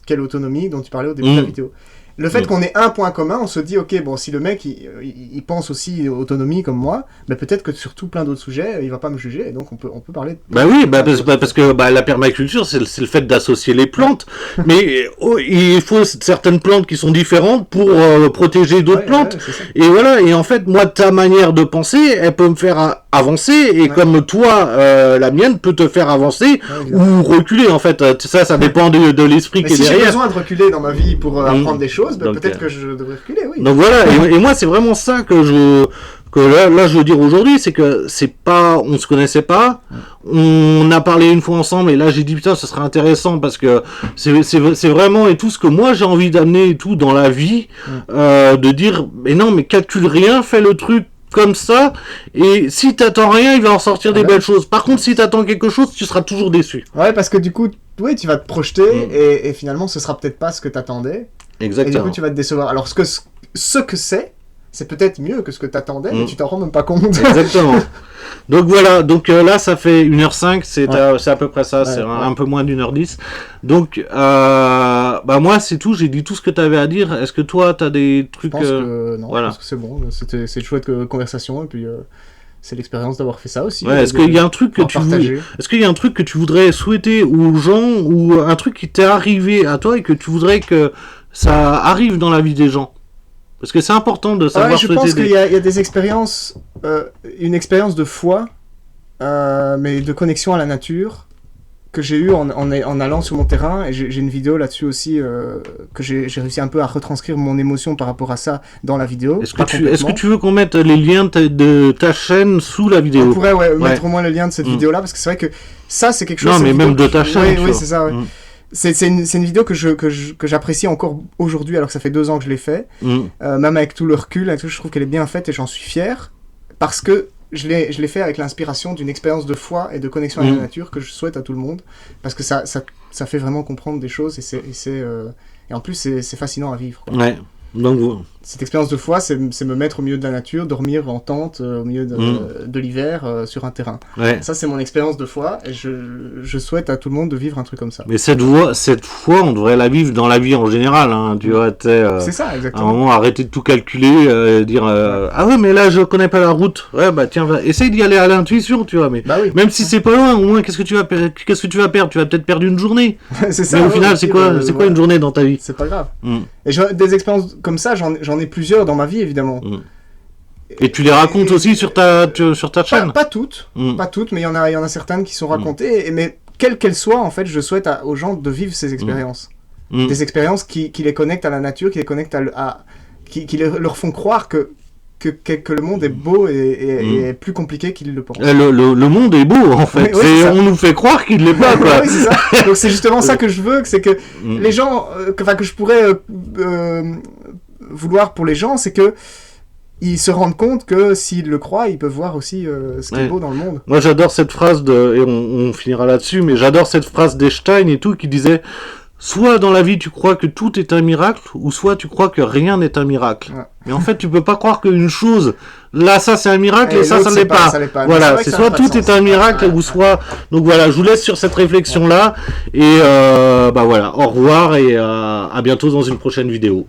quelle autonomie dont tu parlais au début de la vidéo. Le fait qu'on ait un point commun, on se dit, ok, bon, si le mec, il pense aussi autonomie comme moi, bah, peut-être que sur tout plein d'autres sujets, il va pas me juger, et donc on peut parler de... Bah oui, parce que la permaculture, c'est le fait d'associer les plantes, mais il faut certaines plantes qui sont différentes pour protéger d'autres plantes. Ouais, et voilà, et en fait, moi, ta manière de penser, elle peut me faire avancer, et comme toi, la mienne peut te faire avancer ou reculer, en fait. Ça dépend de l'esprit qui est derrière. Si j'ai besoin de reculer dans ma vie pour apprendre des choses, peut-être que je devrais reculer, oui. Donc voilà, et moi c'est vraiment ça que là je veux dire aujourd'hui, c'est que c'est pas, on se connaissait pas, on a parlé une fois ensemble, et là j'ai dit putain ce serait intéressant parce que c'est vraiment et tout ce que moi j'ai envie d'amener et tout dans la vie, de dire mais non mais calcule rien, fais le truc comme ça, et si t'attends rien il va en sortir des belles choses. Par contre si t'attends quelque chose tu seras toujours déçu. Ouais, parce que du coup oui tu vas te projeter et finalement ce sera peut-être pas ce que t'attendais. Exactement. Et du coup, tu vas te décevoir. Alors, ce que c'est peut-être mieux que ce que t'attendais, mais tu t'en rends même pas compte. Exactement. Donc voilà, là, ça fait 1h05, c'est à peu près ça, c'est un peu moins d'1h10. Donc, moi, c'est tout, j'ai dit tout ce que tu avais à dire. Est-ce que toi, tu as des trucs... Je pense que non, je pense que c'est bon. C'est une chouette conversation, et puis... c'est l'expérience d'avoir fait ça aussi. Ouais, est-ce qu'il y a un truc que est-ce qu'il y a un truc que tu voudrais souhaiter aux gens, ou un truc qui t'est arrivé à toi et que tu voudrais que ça arrive dans la vie des gens? Parce que c'est important de savoir je pense qu'il y a des expériences, une expérience de foi, mais de connexion à la nature, que j'ai eu en allant sur mon terrain, et j'ai une vidéo là-dessus aussi, que j'ai réussi un peu à retranscrire mon émotion par rapport à ça dans la vidéo. Est-ce que tu veux qu'on mette les liens de ta chaîne sous la vidéo? On pourrait mettre au moins le lien de cette vidéo-là, parce que c'est vrai que ça c'est quelque chose... Non mais même de ta chaîne. Oui, c'est ça, ouais. C'est une vidéo que j'apprécie encore aujourd'hui, alors que ça fait 2 ans que je l'ai fait. Même avec tout le recul, je trouve qu'elle est bien faite et j'en suis fier, parce que je l'ai fait avec l'inspiration d'une expérience de foi et de connexion avec la nature que je souhaite à tout le monde, parce que ça fait vraiment comprendre des choses, et en plus c'est fascinant à vivre, quoi. Ouais. Donc, cette expérience de foi, c'est me mettre au milieu de la nature, dormir en tente au milieu de l'hiver sur un terrain. Ouais. Ça, c'est mon expérience de foi, et je souhaite à tout le monde de vivre un truc comme ça. Mais cette foi, on devrait la vivre dans la vie en général, hein, tu vois. C'est ça, exactement. À un moment, arrêter de tout calculer, dire ah ouais, mais là, je connais pas la route. Ouais, bah tiens, essaye d'y aller à l'intuition, tu vois. Mais même si c'est pas loin, au moins, qu'est-ce que tu vas perdre? Tu vas peut-être perdre une journée. C'est ça. Mais au final, c'est quoi une journée dans ta vie? C'est pas grave. Et des expériences comme ça, j'en ai plusieurs dans ma vie, évidemment. Et tu les racontes aussi sur ta chaîne? Pas toutes, mais il y en a certaines qui sont racontées, mais quelles qu'elles soient, en fait, je souhaite aux gens de vivre ces expériences. Des expériences qui les connectent à la nature, qui les connectent qui leur font croire que le monde est beau et plus compliqué qu'ils le pensent. Le monde est beau, en fait. On nous fait croire qu'il ne l'est pas, quoi. Oui, c'est ça. Donc c'est justement ça que je veux, c'est que les gens, que je pourrais vouloir pour les gens, c'est que ils se rendent compte que s'ils le croient, ils peuvent voir aussi ce qui est beau dans le monde. Moi, j'adore cette phrase et on finira là-dessus, mais j'adore cette phrase d'Einstein et tout, qui disait: soit dans la vie tu crois que tout est un miracle, ou soit tu crois que rien n'est un miracle. Ouais. Mais en fait, tu peux pas croire qu'une chose, là ça c'est un miracle et ça l'est pas. Voilà, c'est soit tout est un miracle, ou soit... Donc voilà, je vous laisse sur cette réflexion là, et voilà, au revoir, et à bientôt dans une prochaine vidéo.